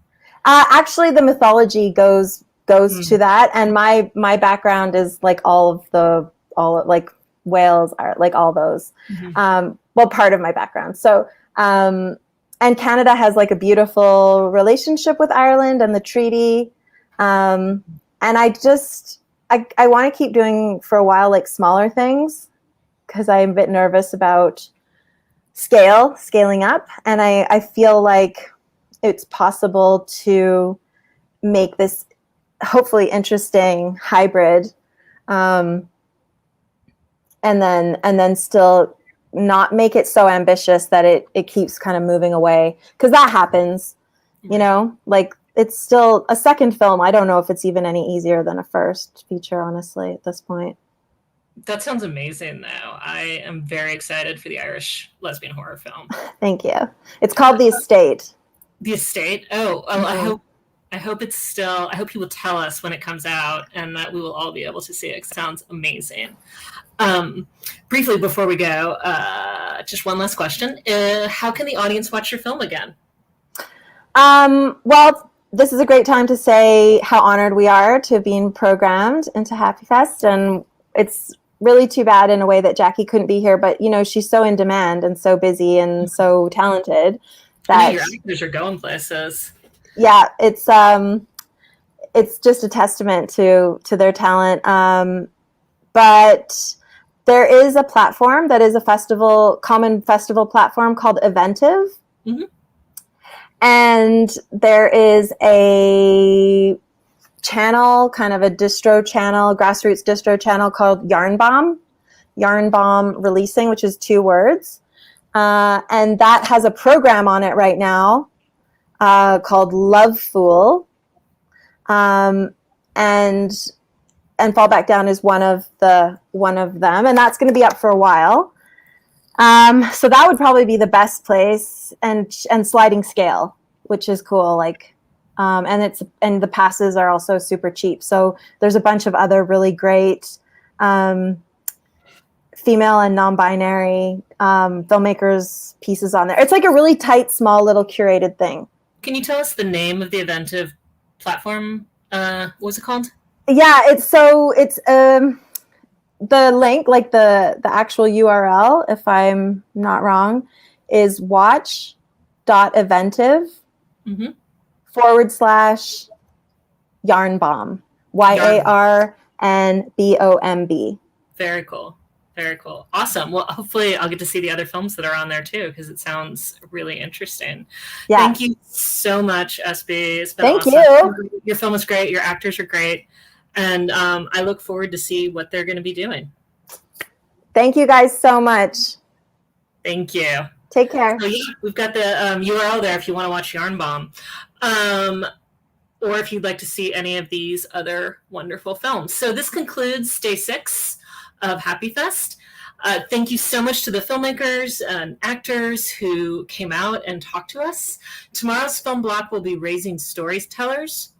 Actually, the mythology goes to that, and my background is like all like Wales are like all those. Mm-hmm. Part of my background. So. And Canada has like a beautiful relationship with Ireland and the treaty. And I want to keep doing for a while, like smaller things, because I'm a bit nervous about scaling up. And I feel like it's possible to make this hopefully interesting hybrid. And then still not make it so ambitious that it keeps kind of moving away, because that happens, like it's still a second film. I don't know if it's even any easier than a first feature, honestly, at this point. That sounds amazing, though. I am very excited for the Irish lesbian horror film. Thank you. It's called The Estate. The Estate? Oh, mm-hmm. I hope it's still, I hope you will tell us when it comes out and that we will all be able to see it. It sounds amazing. Briefly before we go, just one last question. How can the audience watch your film again? Well, this is a great time to say how honored we are to have been programmed into HAAPIFEST, and it's really too bad in a way that Jacky couldn't be here, but she's so in demand and so busy and so talented that your actors are going places. Yeah, it's just a testament to their talent. But there is a platform that is a common festival platform called Eventive. Mm-hmm. And there is a channel, kind of a distro channel, grassroots distro channel called Yarn Bomb. Yarn Bomb Releasing, which is 2 words. And that has a program on it right now called Love Fool. And Fall Back Down is one of them. And that's going to be up for a while. So that would probably be the best place, and Sliding Scale, which is cool. Like, and the passes are also super cheap. So there's a bunch of other really great female and non-binary filmmakers pieces on there. It's like a really tight, small, little curated thing. Can you tell us the name of the eventive platform? What was it called? Yeah, it's the link, like the actual URL, if I'm not wrong, is watch.eventive / Yarn Bomb. YARNBOMB. Very cool. Very cool. Awesome. Well, hopefully I'll get to see the other films that are on there too, because it sounds really interesting. Yeah. Thank you so much, SB. It's been Thank awesome. you. Your film is great. Your actors are great. And I look forward to see what they're going to be doing. Thank you guys so much. Thank you. Take care. So, yeah, we've got the URL there if you want to watch Yarn Bomb. Or if you'd like to see any of these other wonderful films. So this concludes day 6 of Happy Fest. Thank you so much to the filmmakers and actors who came out and talked to us. Tomorrow's film block will be Raising Storytellers.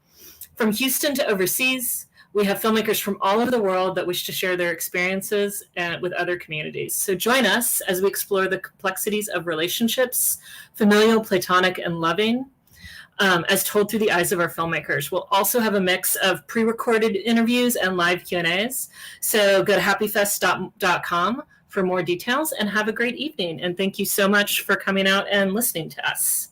From Houston to overseas, we have filmmakers from all over the world that wish to share their experiences with other communities. So join us as we explore the complexities of relationships, familial, platonic, and loving, as told through the eyes of our filmmakers. We'll also have a mix of pre-recorded interviews and live Q&As. So go to happifest.com for more details, and have a great evening. And thank you so much for coming out and listening to us.